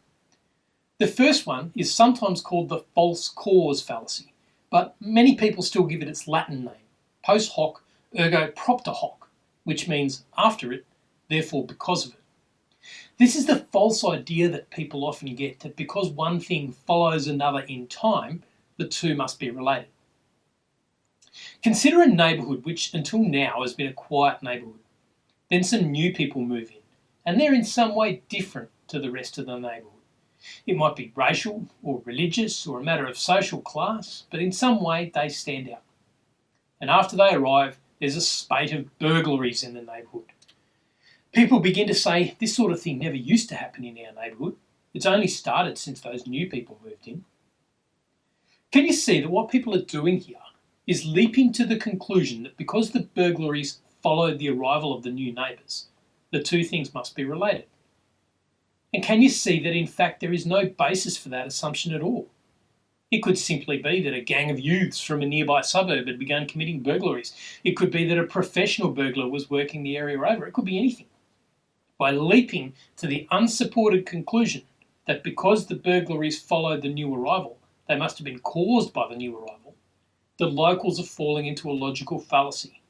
The first one is sometimes called the false cause fallacy, but many people still give it its Latin name, post hoc ergo propter hoc, which means after it, therefore because of it. This is the false idea that people often get, that because one thing follows another in time, the two must be related. Consider a neighbourhood which until now has been a quiet neighbourhood. Then some new people move in, and they're in some way different to the rest of the neighbourhood. It might be racial or religious or a matter of social class, but in some way they stand out. And after they arrive, there's a spate of burglaries in the neighbourhood. People begin to say, this sort of thing never used to happen in our neighbourhood. It's only started since those new people moved in. Can you see that what people are doing here is leaping to the conclusion that because the burglaries followed the arrival of the new neighbours, the two things must be related? And can you see that in fact there is no basis for that assumption at all? It could simply be that a gang of youths from a nearby suburb had begun committing burglaries. It could be that a professional burglar was working the area over. It could be anything. By leaping to the unsupported conclusion that because the burglaries followed the new arrival, they must have been caused by the new arrival, the locals are falling into a logical fallacy.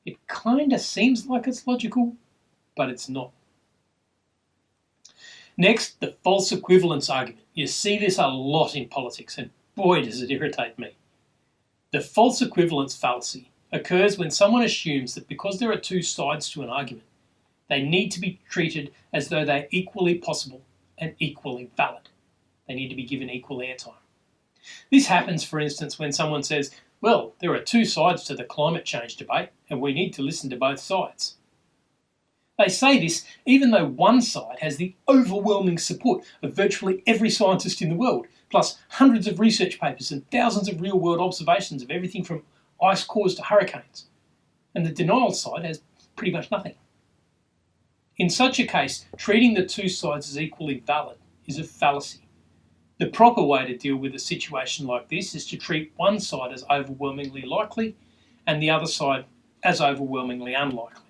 It kind of seems like it's logical, but it's not. Next, the false equivalence argument. You see this a lot in politics, and boy does it irritate me. The false equivalence fallacy occurs when someone assumes that because there are two sides to an argument, they need to be treated as though they're equally possible and equally valid. They need to be given equal airtime. This happens, for instance, when someone says, well, there are two sides to the climate change debate and we need to listen to both sides. They say this even though one side has the overwhelming support of virtually every scientist in the world, plus hundreds of research papers and thousands of real-world observations of everything from ice cores to hurricanes. And the denial side has pretty much nothing. In such a case, treating the two sides as equally valid is a fallacy. The proper way to deal with a situation like this is to treat one side as overwhelmingly likely and the other side as overwhelmingly unlikely.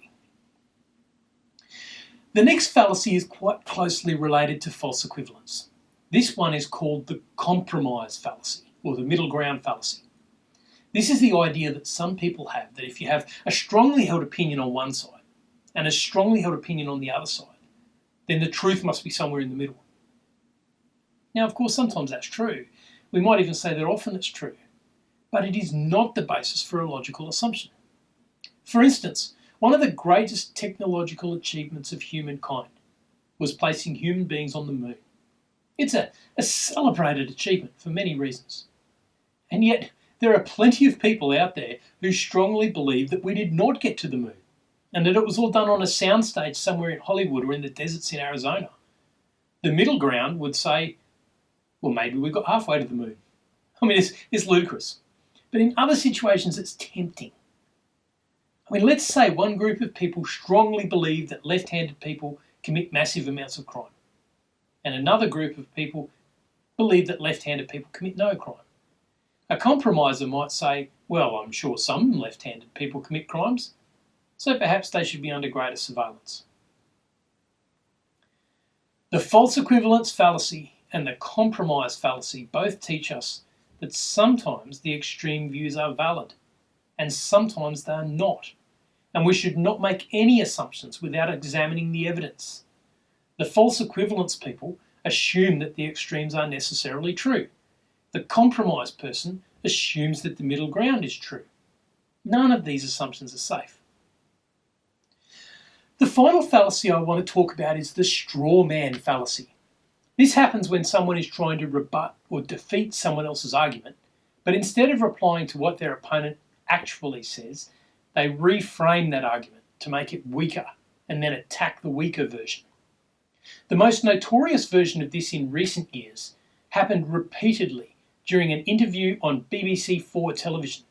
The next fallacy is quite closely related to false equivalence. This one is called the compromise fallacy, or the middle ground fallacy. This is the idea that some people have that if you have a strongly held opinion on one side and a strongly held opinion on the other side, then the truth must be somewhere in the middle. Now, of course, sometimes that's true. We might even say that often it's true, but it is not the basis for a logical assumption. For instance, one of the greatest technological achievements of humankind was placing human beings on the moon. It's a celebrated achievement for many reasons. And yet, there are plenty of people out there who strongly believe that we did not get to the moon and that it was all done on a soundstage somewhere in Hollywood or in the deserts in Arizona. The middle ground would say, well, maybe we got halfway to the moon. I mean, it's ludicrous. But in other situations, it's tempting. I mean, let's say one group of people strongly believe that left-handed people commit massive amounts of crime, and another group of people believe that left-handed people commit no crime. A compromiser might say, well, I'm sure some left-handed people commit crimes, so perhaps they should be under greater surveillance. The false equivalence fallacy and the compromise fallacy both teach us that sometimes the extreme views are valid and sometimes they are not, and we should not make any assumptions without examining the evidence. The false equivalence people assume that the extremes are necessarily true. The compromise person assumes that the middle ground is true. None of these assumptions are safe. The final fallacy I want to talk about is the straw man fallacy. This happens when someone is trying to rebut or defeat someone else's argument, but instead of replying to what their opponent actually says, they reframe that argument to make it weaker and then attack the weaker version. The most notorious version of this in recent years happened repeatedly during an interview on BBC4 television,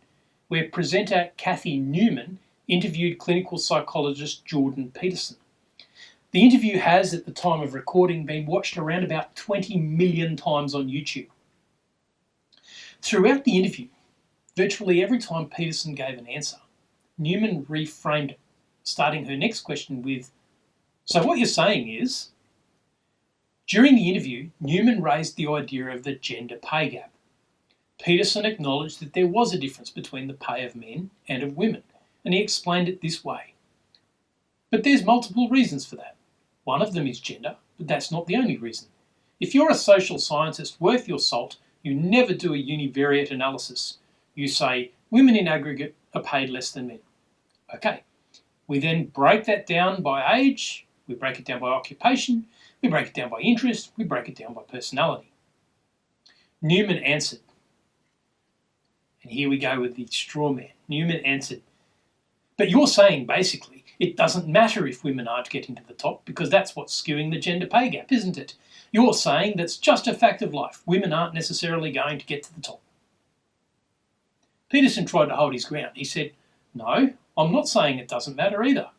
where presenter Cathy Newman interviewed clinical psychologist Jordan Peterson. The interview has, at the time of recording, been watched around about 20 million times on YouTube. Throughout the interview, virtually every time Peterson gave an answer, Newman reframed it, starting her next question with, "So what you're saying is..." During the interview, Newman raised the idea of the gender pay gap. Peterson acknowledged that there was a difference between the pay of men and of women, and he explained it this way. But there's multiple reasons for that. One of them is gender, but that's not the only reason. If you're a social scientist worth your salt, you never do a univariate analysis. You say women in aggregate are paid less than men. Okay, we then break that down by age, we break it down by occupation, we break it down by interest, we break it down by personality. Newman answered, and here we go with the straw man. Newman answered, but you're saying basically it doesn't matter if women aren't getting to the top because that's what's skewing the gender pay gap, isn't it? You're saying that's just a fact of life. Women aren't necessarily going to get to the top. Peterson tried to hold his ground. He said, no, I'm not saying it doesn't matter either.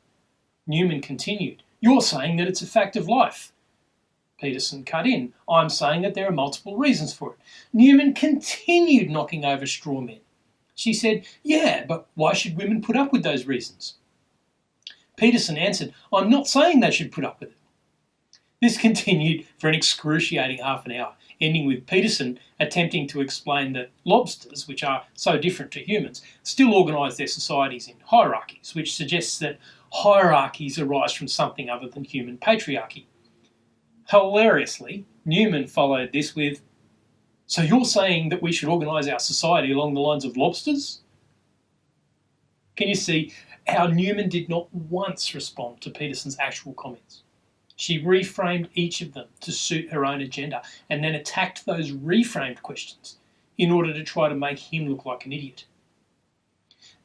Newman continued, you're saying that it's a fact of life. Peterson cut in, I'm saying that there are multiple reasons for it. Newman continued knocking over straw men. She said, yeah, but why should women put up with those reasons? Peterson answered, I'm not saying they should put up with it. This continued for an excruciating half an hour, ending with Peterson attempting to explain that lobsters, which are so different to humans, still organise their societies in hierarchies, which suggests that hierarchies arise from something other than human patriarchy. Hilariously, Newman followed this with, So you're saying that we should organise our society along the lines of lobsters? Can you see how Newman did not once respond to Peterson's actual comments? She reframed each of them to suit her own agenda and then attacked those reframed questions in order to try to make him look like an idiot.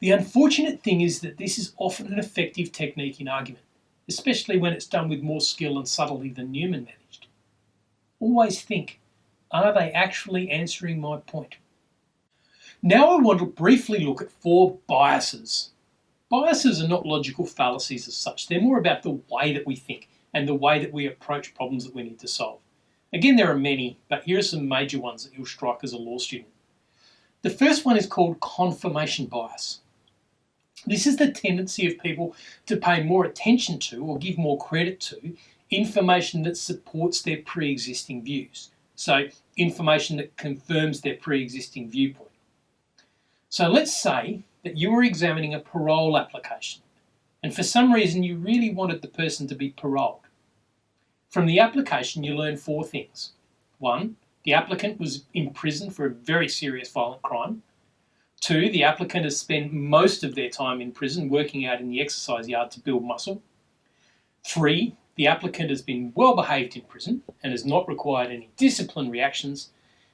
The unfortunate thing is that this is often an effective technique in argument, especially when it's done with more skill and subtlety than Newman managed. Always think, are they actually answering my point? Now I want to briefly look at 4 biases. Biases are not logical fallacies as such. They're more about the way that we think and the way that we approach problems that we need to solve. Again, there are many, but here are some major ones that you'll strike as a law student. The first one is called confirmation bias. This is the tendency of people to pay more attention to or give more credit to information that supports their pre-existing views. So information that confirms their pre-existing viewpoint. So let's say that you were examining a parole application and for some reason you really wanted the person to be paroled. From the application you learn 4 things. 1, the applicant was in prison for a very serious violent crime. 2, the applicant has spent most of their time in prison working out in the exercise yard to build muscle. 3, the applicant has been well behaved in prison and has not required any disciplinary actions.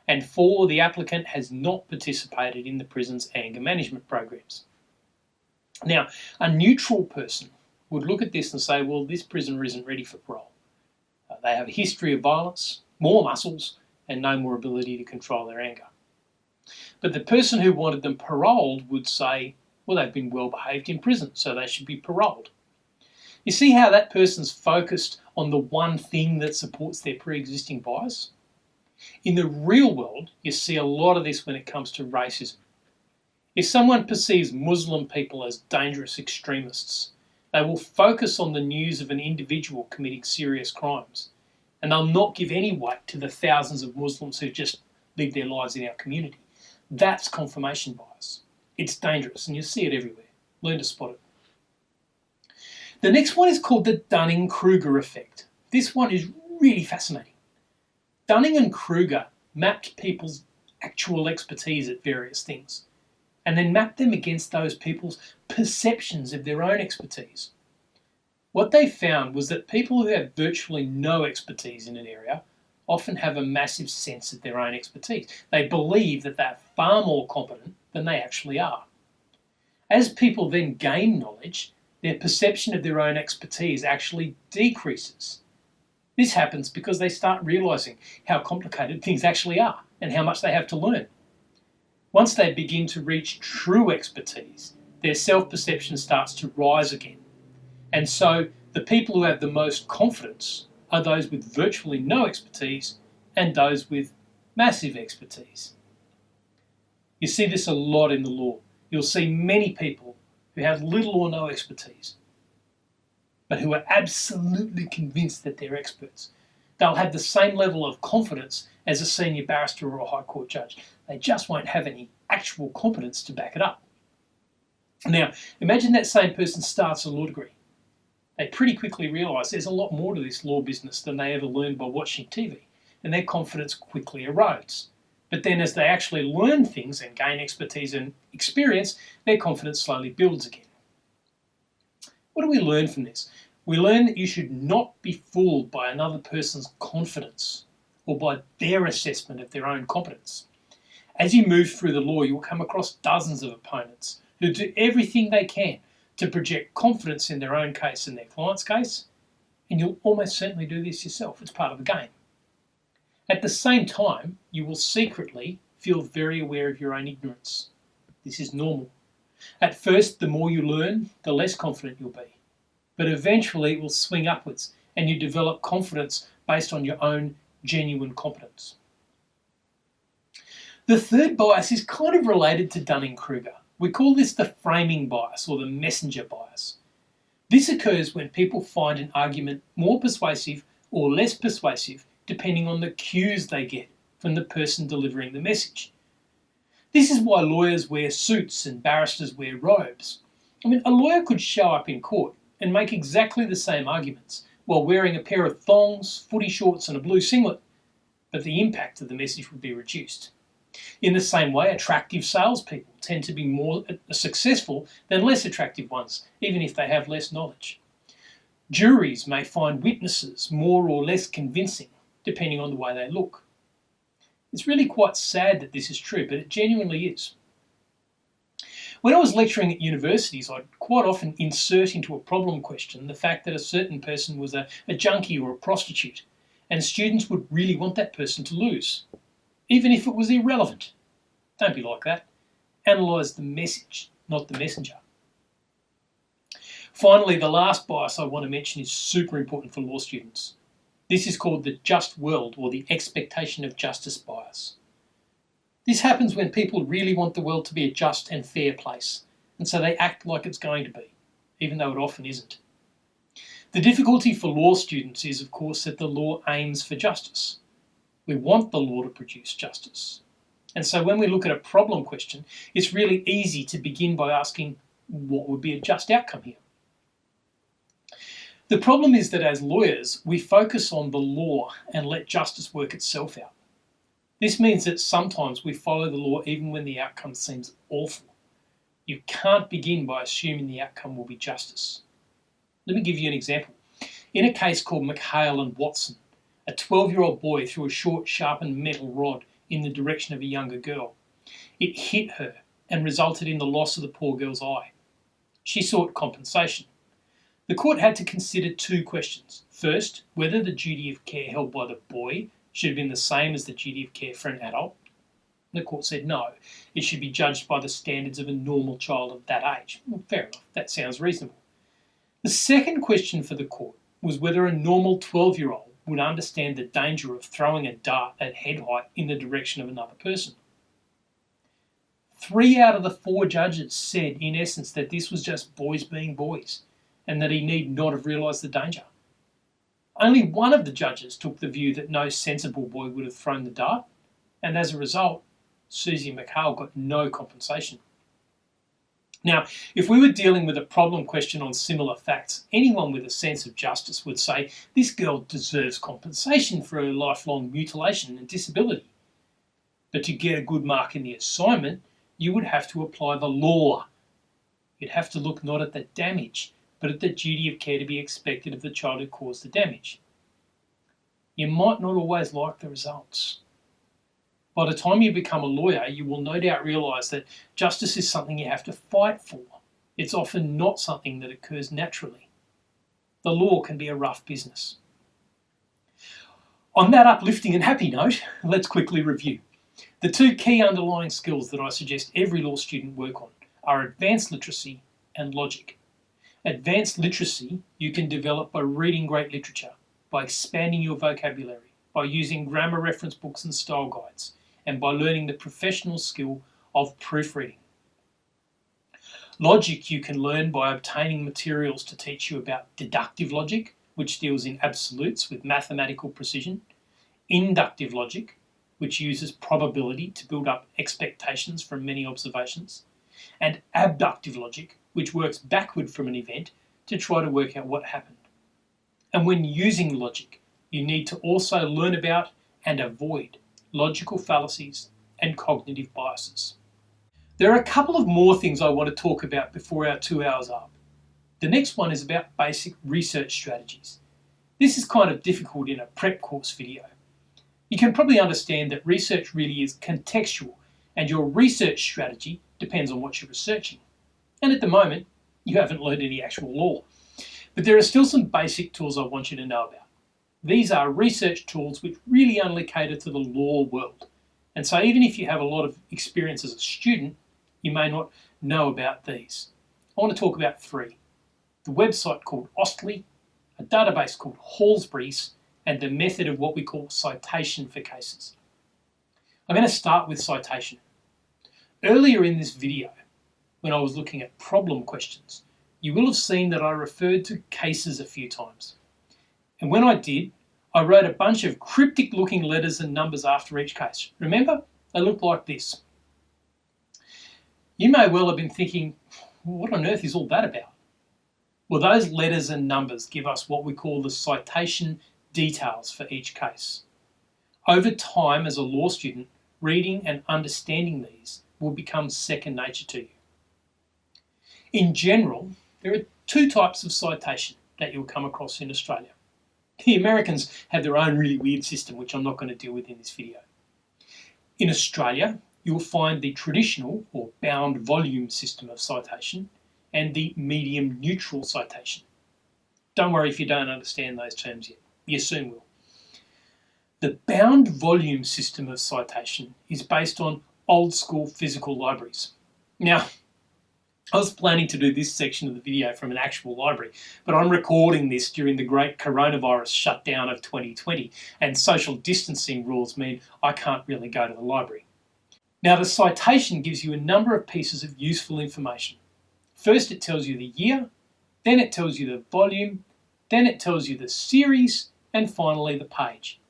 And 4, the applicant has not participated in the prison's anger management programs. Now, a neutral person would look at this and say, well, this prisoner isn't ready for parole. They have a history of violence, more muscles, and no more ability to control their anger. But the person who wanted them paroled would say, well, they've been well behaved in prison, so they should be paroled. You see how that person's focused on the one thing that supports their pre-existing bias? In the real world, you see a lot of this when it comes to racism. If someone perceives Muslim people as dangerous extremists, they will focus on the news of an individual committing serious crimes, and they'll not give any weight to the thousands of Muslims who just live their lives in our community. That's confirmation bias. It's dangerous, and you see it everywhere. Learn to spot it. The next one is called the Dunning-Kruger effect. This one is really fascinating. Dunning and Kruger mapped people's actual expertise at various things and then mapped them against those people's perceptions of their own expertise. What they found was that people who have virtually no expertise in an area often have a massive sense of their own expertise. They believe that they're far more competent than they actually are. As people then gain knowledge, their perception of their own expertise actually decreases. This happens because they start realising how complicated things actually are and how much they have to learn. Once they begin to reach true expertise, their self-perception starts to rise again. And so the people who have the most confidence are those with virtually no expertise and those with massive expertise. You see this a lot in the law. You'll see many people who have little or no expertise, but who are absolutely convinced that they're experts. They'll have the same level of confidence as a senior barrister or a high court judge. They just won't have any actual competence to back it up. Now, imagine that same person starts a law degree. They pretty quickly realise there's a lot more to this law business than they ever learned by watching TV, and their confidence quickly erodes. But then as they actually learn things and gain expertise and experience, their confidence slowly builds again. What do we learn from this? We learn that you should not be fooled by another person's confidence or by their assessment of their own competence. As you move through the law, you'll come across dozens of opponents who do everything they can to project confidence in their own case and their client's case, and you'll almost certainly do this yourself. It's part of the game. At the same time, you will secretly feel very aware of your own ignorance. This is normal. At first, the more you learn, the less confident you'll be. But eventually it will swing upwards and you develop confidence based on your own genuine competence. The third bias is kind of related to Dunning-Kruger. We call this the framing bias or the messenger bias. This occurs when people find an argument more persuasive or less persuasive depending on the cues they get from the person delivering the message. This is why lawyers wear suits and barristers wear robes. A lawyer could show up in court and make exactly the same arguments while wearing a pair of thongs, footy shorts and a blue singlet. but the impact of the message would be reduced. In the same way, attractive salespeople tend to be more successful than less attractive ones, even if they have less knowledge. Juries may find witnesses more or less convincing, depending on the way they look. It's really quite sad that this is true, but it genuinely is. When I was lecturing at universities, I'd quite often insert into a problem question the fact that a certain person was a junkie or a prostitute, and students would really want that person to lose, even if it was irrelevant. Don't be like that. Analyse the message, not the messenger. Finally, the last bias I want to mention is super important for law students. This is called the just world, or the expectation of justice bias. This happens when people really want the world to be a just and fair place, and so they act like it's going to be, even though it often isn't. The difficulty for law students is, of course, that the law aims for justice. We want the law to produce justice. And so when we look at a problem question, it's really easy to begin by asking, what would be a just outcome here? The problem is that as lawyers, we focus on the law and let justice work itself out. This means that sometimes we follow the law even when the outcome seems awful. You can't begin by assuming the outcome will be justice. Let me give you an example. In a case called McHale and Watson, a 12-year-old boy threw a short, sharpened metal rod in the direction of a younger girl. It hit her and resulted in the loss of the poor girl's eye. She sought compensation. The court had to consider two questions. First, whether the duty of care held by the boy should have been the same as the duty of care for an adult. The court said no, it should be judged by the standards of a normal child of that age. Well, fair enough, that sounds reasonable. The second question for the court was whether a normal 12-year-old would understand the danger of throwing a dart at head height in the direction of another person. 3 out of the 4 judges said, in essence, that this was just boys being boys and that he need not have realised the danger. Only one of the judges took the view that no sensible boy would have thrown the dart, and as a result, Susie McHale got no compensation. Now, if we were dealing with a problem question on similar facts, anyone with a sense of justice would say this girl deserves compensation for her lifelong mutilation and disability. But to get a good mark in the assignment, you would have to apply the law. You'd have to look not at the damage, but at the duty of care to be expected of the child who caused the damage. You might not always like the results. By the time you become a lawyer, you will no doubt realise that justice is something you have to fight for. It's often not something that occurs naturally. The law can be a rough business. On that uplifting and happy note, let's quickly review. The 2 key underlying skills that I suggest every law student work on are advanced literacy and logic. Advanced literacy you can develop by reading great literature, by expanding your vocabulary, by using grammar reference books and style guides, and by learning the professional skill of proofreading. Logic you can learn by obtaining materials to teach you about deductive logic, which deals in absolutes with mathematical precision, inductive logic, which uses probability to build up expectations from many observations, and abductive logic, which works backward from an event to try to work out what happened. And when using logic, you need to also learn about and avoid logical fallacies and cognitive biases. There are a couple of more things I want to talk about before our 2 hours are up. The next one is about basic research strategies. This is kind of difficult in a prep course video. You can probably understand that research really is contextual, and your research strategy depends on what you're researching. And at the moment, you haven't learned any actual law. But there are still some basic tools I want you to know about. These are research tools which really only cater to the law world. And so even if you have a lot of experience as a student, you may not know about these. I want to talk about 3. The website called AustLII, a database called Halsbury's, and the method of what we call citation for cases. I'm going to start with citation. Earlier in this video, when I was looking at problem questions, you will have seen that I referred to cases a few times. And when I did, I wrote a bunch of cryptic looking letters and numbers after each case. Remember? They looked like this. You may well have been thinking, what on earth is all that about? Well, those letters and numbers give us what we call the citation details for each case. Over time, as a law student, reading and understanding these will become second nature to you. In general, there are two types of citation that you'll come across in Australia. The Americans have their own really weird system, which I'm not going to deal with in this video. In Australia, you'll find the traditional or bound volume system of citation and the medium neutral citation. Don't worry if you don't understand those terms yet. You soon will. The bound volume system of citation is based on old school physical libraries. Now, I was planning to do this section of the video from an actual library, but I'm recording this during the great coronavirus shutdown of 2020, and social distancing rules mean I can't really go to the library. Now, the citation gives you a number of pieces of useful information. First, it tells you the year, then it tells you the volume, then it tells you the series, and finally the page.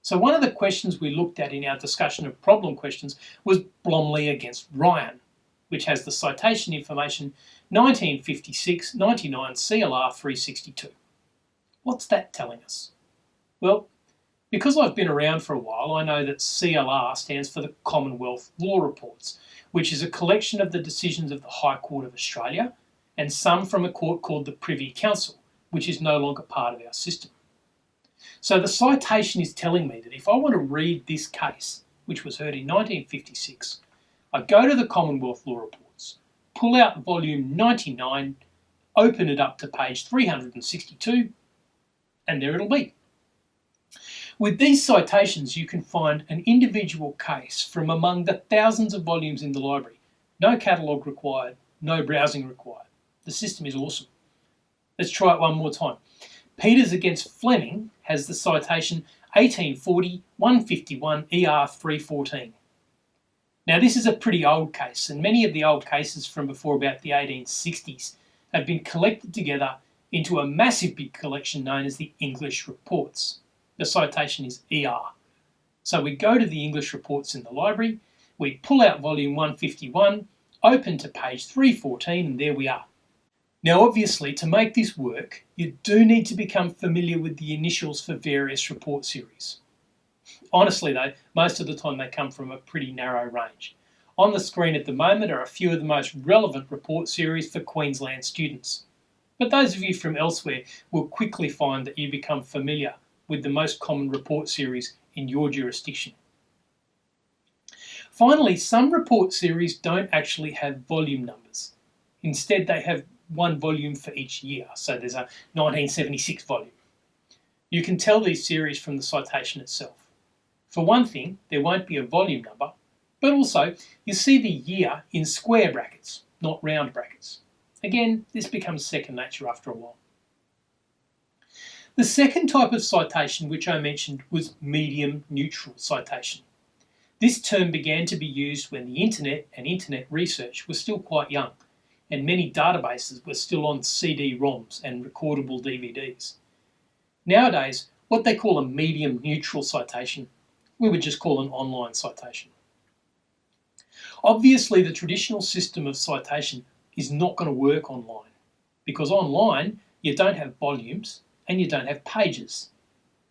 So one of the questions we looked at in our discussion of problem questions was Blomley against Ryan, which has the citation information 1956-99 CLR 362. What's that telling us? Well, because I've been around for a while, I know that CLR stands for the Commonwealth Law Reports, which is a collection of the decisions of the High Court of Australia and some from a court called the Privy Council, which is no longer part of our system. So the citation is telling me that if I want to read this case, which was heard in 1956, I go to the Commonwealth Law Reports, pull out volume 99, open it up to page 362, and there it'll be. With these citations, you can find an individual case from among the thousands of volumes in the library. No catalogue required, no browsing required. The system is awesome. Let's try it one more time. Peters against Fleming has the citation 1840-151 ER 314. Now, this is a pretty old case, and many of the old cases from before about the 1860s have been collected together into a massive big collection known as the English Reports. The citation is ER. So we go to the English Reports in the library, we pull out volume 151, open to page 314, and there we are. Now, obviously, to make this work, you do need to become familiar with the initials for various report series. Honestly, though, most of the time they come from a pretty narrow range. On the screen at the moment are a few of the most relevant report series for Queensland students. But those of you from elsewhere will quickly find that you become familiar with the most common report series in your jurisdiction. Finally, some report series don't actually have volume numbers. Instead, they have one volume for each year. So there's a 1976 volume. You can tell these series from the citation itself. For one thing, there won't be a volume number, but also you see the year in square brackets, not round brackets. Again, this becomes second nature after a while. The second type of citation which I mentioned was medium neutral citation. This term began to be used when the internet and internet research were still quite young, and many databases were still on CD-ROMs and recordable DVDs. Nowadays, what they call a medium neutral citation, we would just call an online citation. Obviously, the traditional system of citation is not going to work online, because online you don't have volumes and you don't have pages.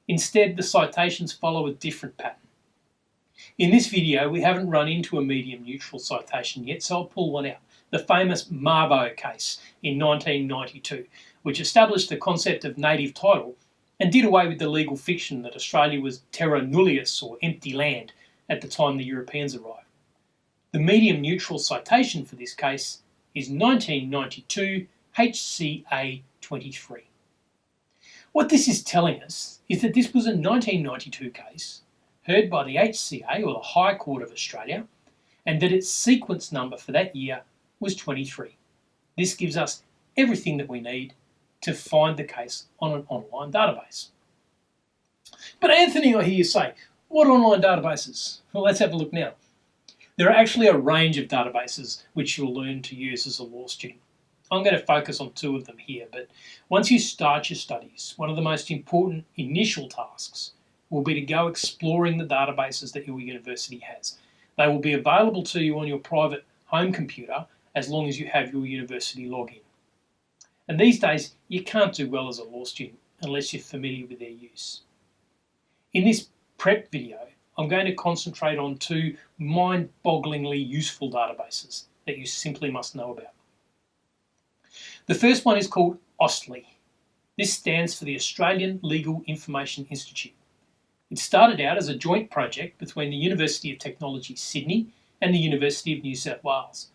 Instead, the citations follow a different pattern. In this video, we haven't run into a medium neutral citation yet, so I'll pull one out. The famous Mabo case in 1992, which established the concept of native title and did away with the legal fiction that Australia was terra nullius, or empty land, at the time the Europeans arrived. The medium neutral citation for this case is 1992 HCA 23. What this is telling us is that this was a 1992 case heard by the HCA, or the High Court of Australia, and that its sequence number for that year was 23. This gives us everything that we need to find the case on an online database. But Anthony, I hear you say, what online databases? Well, let's have a look now. There are actually a range of databases which you'll learn to use as a law student. I'm going to focus on two of them here, but once you start your studies, one of the most important initial tasks will be to go exploring the databases that your university has. They will be available to you on your private home computer as long as you have your university login. And these days, you can't do well as a law student unless you're familiar with their use. In this prep video, I'm going to concentrate on two mind-bogglingly useful databases that you simply must know about. The first one is called AustLII. This stands for the Australian Legal Information Institute. It started out as a joint project between the University of Technology, Sydney and the University of New South Wales,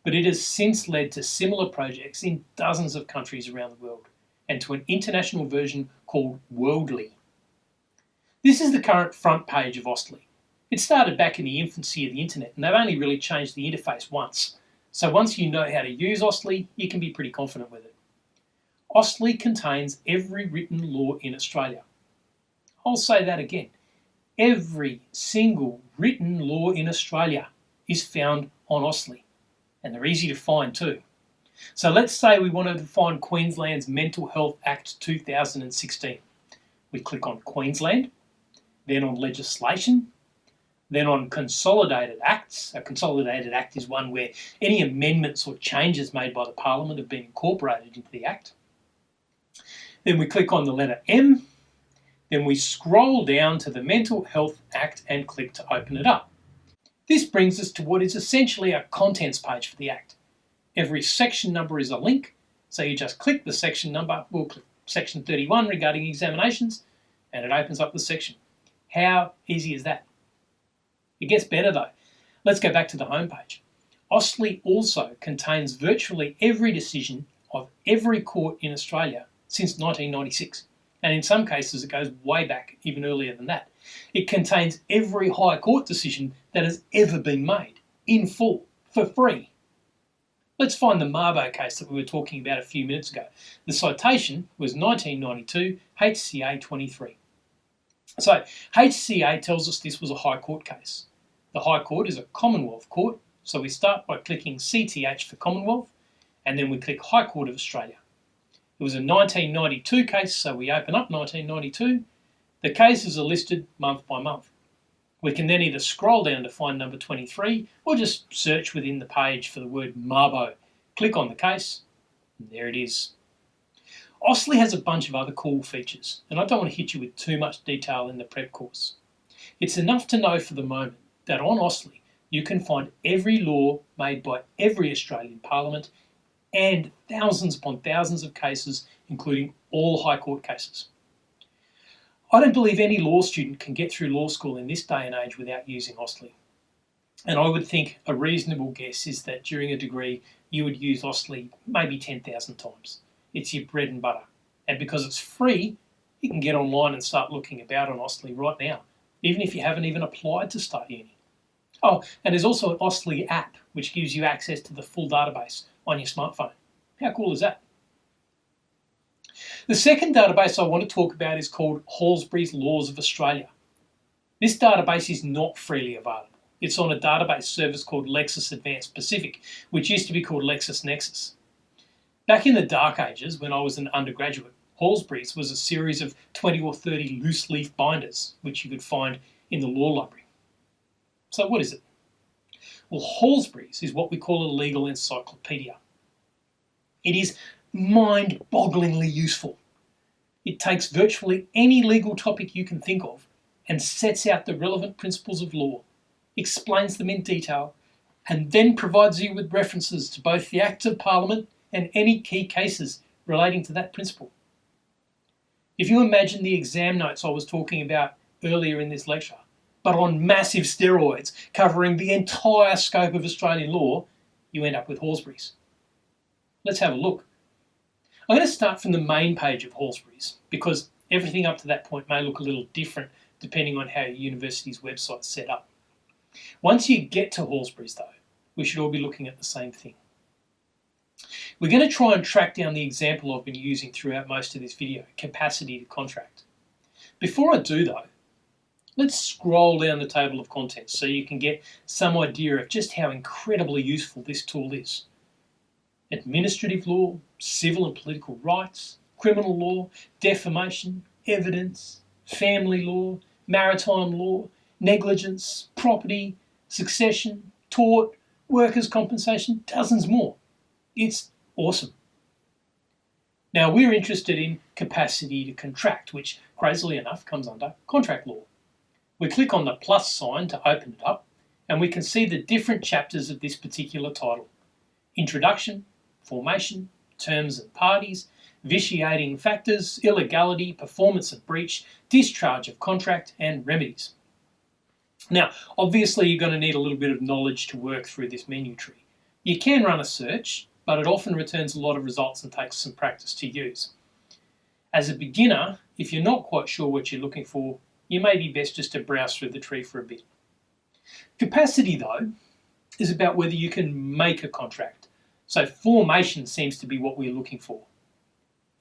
but it has since led to similar projects in dozens of countries around the world and to an international version called WorldLI. This is the current front page of AustLII. It started back in the infancy of the internet and they've only really changed the interface once. So once you know how to use AustLII, you can be pretty confident with it. AustLII contains every written law in Australia. I'll say that again. Every single written law in Australia is found on AustLII, and they're easy to find too. So let's say we wanted to find Queensland's Mental Health Act 2016. We click on Queensland, then on legislation, then on consolidated acts. A consolidated act is one where any amendments or changes made by the Parliament have been incorporated into the act. Then we click on the letter M, then we scroll down to the Mental Health Act and click to open it up. This brings us to what is essentially a contents page for the Act. Every section number is a link, so you just click the section number, we'll click section 31 regarding examinations, and it opens up the section. How easy is that? It gets better though. Let's go back to the home page. AustLII also contains virtually every decision of every court in Australia since 1996. And in some cases it goes way back, even earlier than that. It contains every High Court decision that has ever been made, in full, for free. Let's find the Mabo case that we were talking about a few minutes ago. The citation was 1992 HCA 23. So HCA tells us this was a High Court case. The High Court is a Commonwealth Court, so we start by clicking CTH for Commonwealth, and then we click High Court of Australia. It was a 1992 case, so we open up 1992. The cases are listed month by month. We can then either scroll down to find number 23 or just search within the page for the word Mabo. Click on the case, and there it is. AustLII has a bunch of other cool features, and I don't want to hit you with too much detail in the prep course. It's enough to know for the moment that on AustLII you can find every law made by every Australian Parliament and thousands upon thousands of cases, including all High Court cases. I don't believe any law student can get through law school in this day and age without using AustLII. And I would think a reasonable guess is that during a degree you would use AustLII maybe 10,000 times. It's your bread and butter. And because it's free, you can get online and start looking about on AustLII right now, even if you haven't even applied to start uni. Oh, and there's also an AustLII app, which gives you access to the full database on your smartphone. How cool is that? The second database I want to talk about is called Halsbury's Laws of Australia. This database is not freely available. It's on a database service called Lexis Advanced Pacific, which used to be called LexisNexis. Back in the dark ages, when I was an undergraduate, Halsbury's was a series of 20 or 30 loose leaf binders, which you could find in the law library. So what is it? Well, Halsbury's is what we call a legal encyclopedia. It is mind-bogglingly useful. It takes virtually any legal topic you can think of and sets out the relevant principles of law, explains them in detail, and then provides you with references to both the Acts of Parliament and any key cases relating to that principle. If you imagine the exam notes I was talking about earlier in this lecture, but on massive steroids covering the entire scope of Australian law, you end up with Halsbury's. Let's have a look. I'm going to start from the main page of Halsbury's because everything up to that point may look a little different depending on how your university's website's set up. Once you get to Halsbury's though, we should all be looking at the same thing. We're going to try and track down the example I've been using throughout most of this video, capacity to contract. Before I do though, let's scroll down the table of contents so you can get some idea of just how incredibly useful this tool is. Administrative law, civil and political rights, criminal law, defamation, evidence, family law, maritime law, negligence, property, succession, tort, workers' compensation, dozens more. It's awesome. Now we're interested in capacity to contract, which crazily enough comes under contract law. We click on the plus sign to open it up, and we can see the different chapters of this particular title: Introduction, Formation, Terms and Parties, Vitiating Factors, Illegality, Performance of Breach, Discharge of Contract, and Remedies. Now, obviously you're going to need a little bit of knowledge to work through this menu tree. You can run a search, but it often returns a lot of results and takes some practice to use. As a beginner, if you're not quite sure what you're looking for, you may be best just to browse through the tree for a bit. Capacity, though, is about whether you can make a contract. So formation seems to be what we're looking for.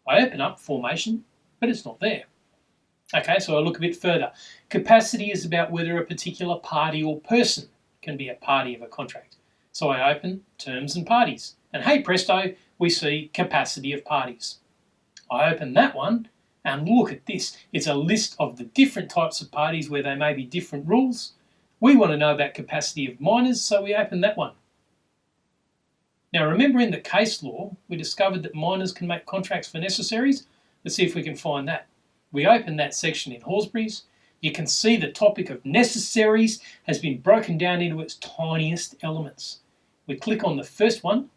I open up formation, but it's not there. Okay, so I look a bit further. Capacity is about whether a particular party or person can be a party of a contract. So I open terms and parties, and hey presto, we see capacity of parties. I open that one, and look at this. It's a list of the different types of parties where there may be different rules. We want to know about capacity of minors, so we open that one. Now remember, in the case law, we discovered that minors can make contracts for necessaries. Let's see if we can find that. We open that section in Horsbury's. You can see the topic of necessaries has been broken down into its tiniest elements. We click on the first one,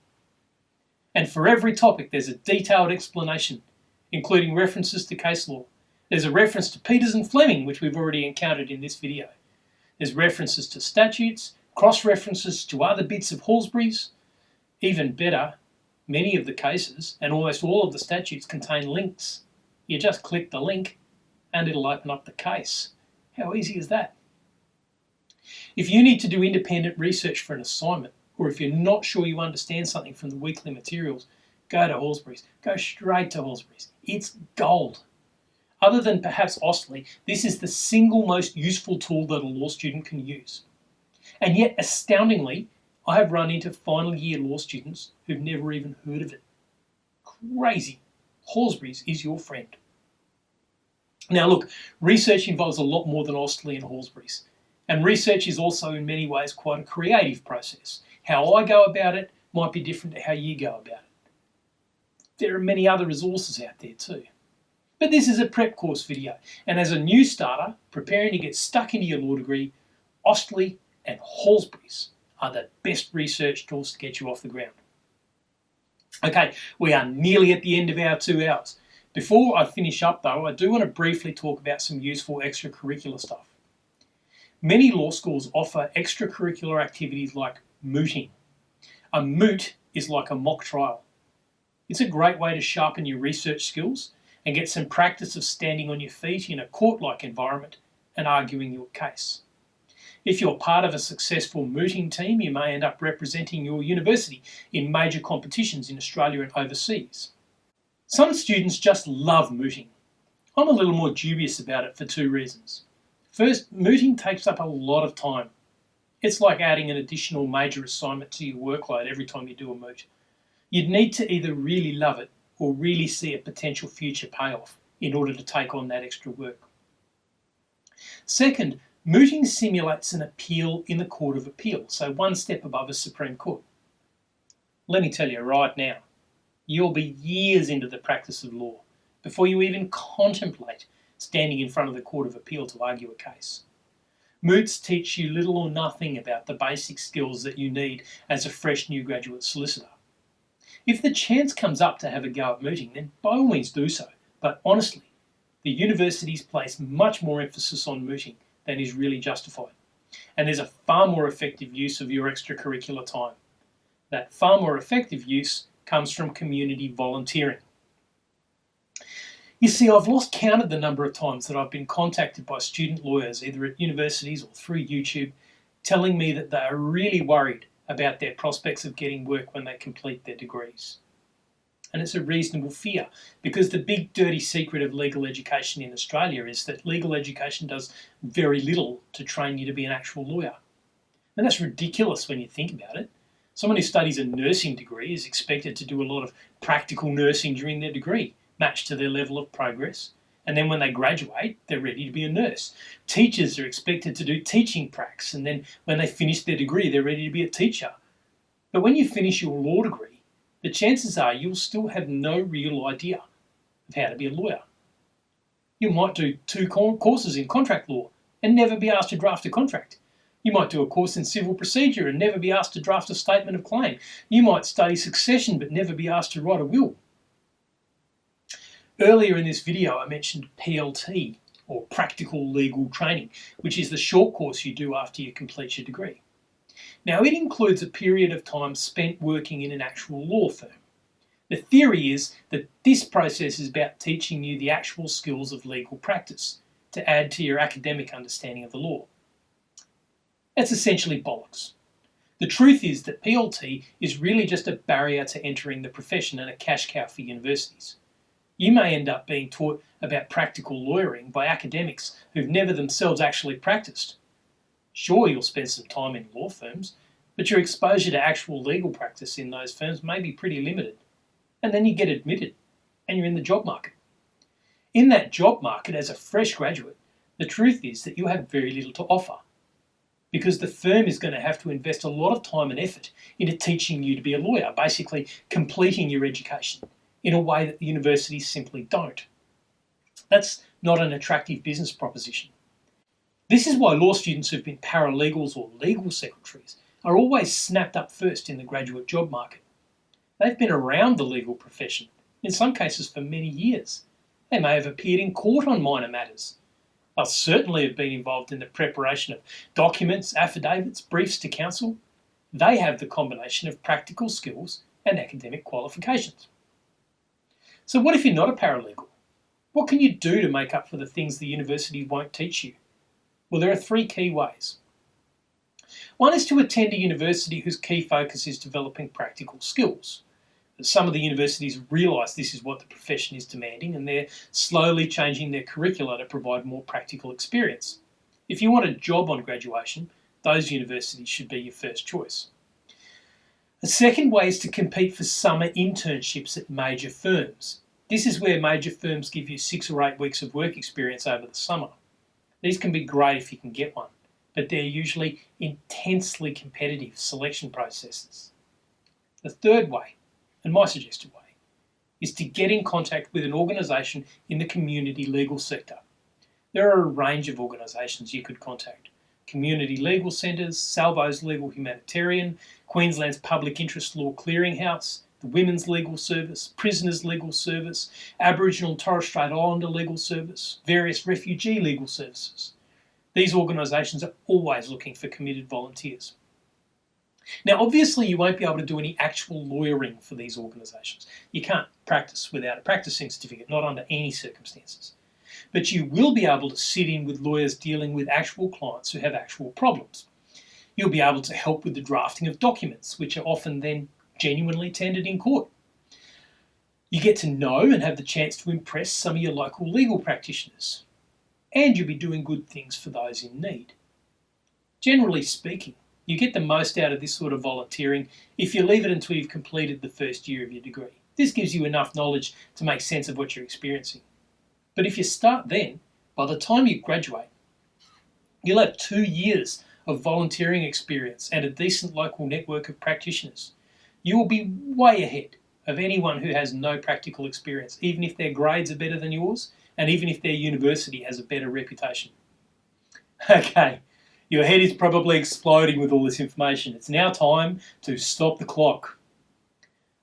and for every topic there's a detailed explanation, including references to case law. There's a reference to Peters and Fleming, which we've already encountered in this video. There's references to statutes, cross-references to other bits of Horsbury's. Even better, many of the cases and almost all of the statutes contain links. You just click the link and it'll open up the case. How easy is that? If you need to do independent research for an assignment, or if you're not sure you understand something from the weekly materials, go to Horsbury's. Go straight to Horsbury's. It's gold. Other than perhaps AustLII, this is the single most useful tool that a law student can use. And yet, astoundingly, I have run into final year law students who've never even heard of it. Crazy. Horsbury's is your friend. Now look, research involves a lot more than AustLII and Horsbury's. And research is also in many ways quite a creative process. How I go about it might be different to how you go about it. There are many other resources out there too. But this is a prep course video, and as a new starter preparing to get stuck into your law degree, AustLII and Horsbury's are the best research tools to get you off the ground. Okay, we are nearly at the end of our 2 hours. Before I finish up though, I do want to briefly talk about some useful extracurricular stuff. Many law schools offer extracurricular activities like mooting. A moot is like a mock trial. It's a great way to sharpen your research skills and get some practice of standing on your feet in a court-like environment and arguing your case. If you're part of a successful mooting team, you may end up representing your university in major competitions in Australia and overseas. Some students just love mooting. I'm a little more dubious about it for 2 reasons. First, mooting takes up a lot of time. It's like adding an additional major assignment to your workload every time you do a moot. You'd need to either really love it or really see a potential future payoff in order to take on that extra work. Second, mooting simulates an appeal in the Court of Appeal, so one step above a Supreme Court. Let me tell you right now, you'll be years into the practice of law before you even contemplate standing in front of the Court of Appeal to argue a case. Moots teach you little or nothing about the basic skills that you need as a fresh new graduate solicitor. If the chance comes up to have a go at mooting, then by all means do so. But honestly, the universities place much more emphasis on mooting than is really justified. And there's a far more effective use of your extracurricular time. That far more effective use comes from community volunteering. You see, I've lost count of the number of times that I've been contacted by student lawyers, either at universities or through YouTube, telling me that they are really worried about their prospects of getting work when they complete their degrees. And it's a reasonable fear, because the big dirty secret of legal education in Australia is that legal education does very little to train you to be an actual lawyer. And that's ridiculous when you think about it. Someone who studies a nursing degree is expected to do a lot of practical nursing during their degree, matched to their level of progress. And then when they graduate, they're ready to be a nurse. Teachers are expected to do teaching pracs, and then when they finish their degree, they're ready to be a teacher. But when you finish your law degree, the chances are you'll still have no real idea of how to be a lawyer. You might do 2 courses in contract law, and never be asked to draft a contract. You might do a course in civil procedure and never be asked to draft a statement of claim. You might study succession but never be asked to write a will. Earlier in this video I mentioned PLT, or Practical Legal Training, which is the short course you do after you complete your degree. Now, it includes a period of time spent working in an actual law firm. The theory is that this process is about teaching you the actual skills of legal practice to add to your academic understanding of the law. That's essentially bollocks. The truth is that PLT is really just a barrier to entering the profession and a cash cow for universities. You may end up being taught about practical lawyering by academics who've never themselves actually practiced. Sure, you'll spend some time in law firms, but your exposure to actual legal practice in those firms may be pretty limited. And then you get admitted, and you're in the job market. In that job market, as a fresh graduate, the truth is that you have very little to offer, because the firm is going to have to invest a lot of time and effort into teaching you to be a lawyer, basically completing your education in a way that the universities simply don't. That's not an attractive business proposition. This is why law students who've been paralegals or legal secretaries are always snapped up first in the graduate job market. They've been around the legal profession, in some cases for many years. They may have appeared in court on minor matters. They'll certainly have been involved in the preparation of documents, affidavits, briefs to counsel. They have the combination of practical skills and academic qualifications. So what if you're not a paralegal? What can you do to make up for the things the university won't teach you? Well, there are three key ways. One is to attend a university whose key focus is developing practical skills. Some of the universities realise this is what the profession is demanding, and they're slowly changing their curricula to provide more practical experience. If you want a job on graduation, those universities should be your first choice. The second way is to compete for summer internships at major firms. This is where major firms give you 6 or 8 weeks of work experience over the summer. These can be great if you can get one, but they're usually intensely competitive selection processes. The third way, and my suggested way, is to get in contact with an organisation in the community legal sector. There are a range of organisations you could contact. Community legal centres, Salvo's Legal Humanitarian, Queensland's Public Interest Law Clearinghouse, the Women's Legal Service, Prisoners Legal Service, Aboriginal and Torres Strait Islander Legal Service, various refugee legal services. These organisations are always looking for committed volunteers. Now, obviously, you won't be able to do any actual lawyering for these organisations. You can't practice without a practicing certificate, not under any circumstances. But you will be able to sit in with lawyers dealing with actual clients who have actual problems. You'll be able to help with the drafting of documents, which are often then genuinely tendered in court. You get to know and have the chance to impress some of your local legal practitioners. And you'll be doing good things for those in need. Generally speaking, you get the most out of this sort of volunteering if you leave it until you've completed the first year of your degree. This gives you enough knowledge to make sense of what you're experiencing. But if you start then, by the time you graduate, you'll have 2 years of volunteering experience and a decent local network of practitioners. You will be way ahead of anyone who has no practical experience, even if their grades are better than yours, and even if their university has a better reputation. Okay, your head is probably exploding with all this information. It's now time to stop the clock.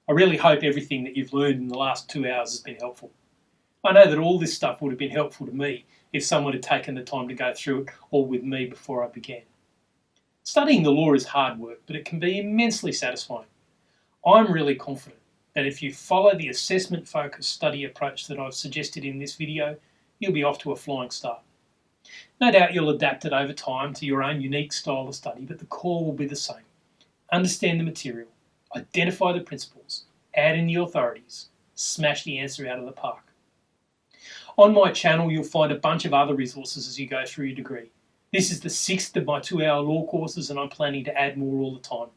I really hope everything that you've learned in the last 2 hours has been helpful. I know that all this stuff would have been helpful to me if someone had taken the time to go through it all with me before I began. Studying the law is hard work, but it can be immensely satisfying. I'm really confident that if you follow the assessment-focused study approach that I've suggested in this video, you'll be off to a flying start. No doubt you'll adapt it over time to your own unique style of study, but the core will be the same. Understand the material, identify the principles, add in the authorities, smash the answer out of the park. On my channel, you'll find a bunch of other resources as you go through your degree. This is the 6th of my 2-hour law courses, and I'm planning to add more all the time.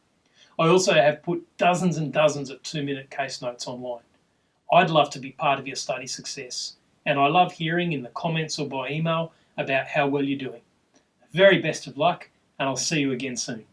I also have put dozens and dozens of 2-minute case notes online. I'd love to be part of your study success, and I love hearing in the comments or by email about how well you're doing. Very best of luck, and I'll see you again soon.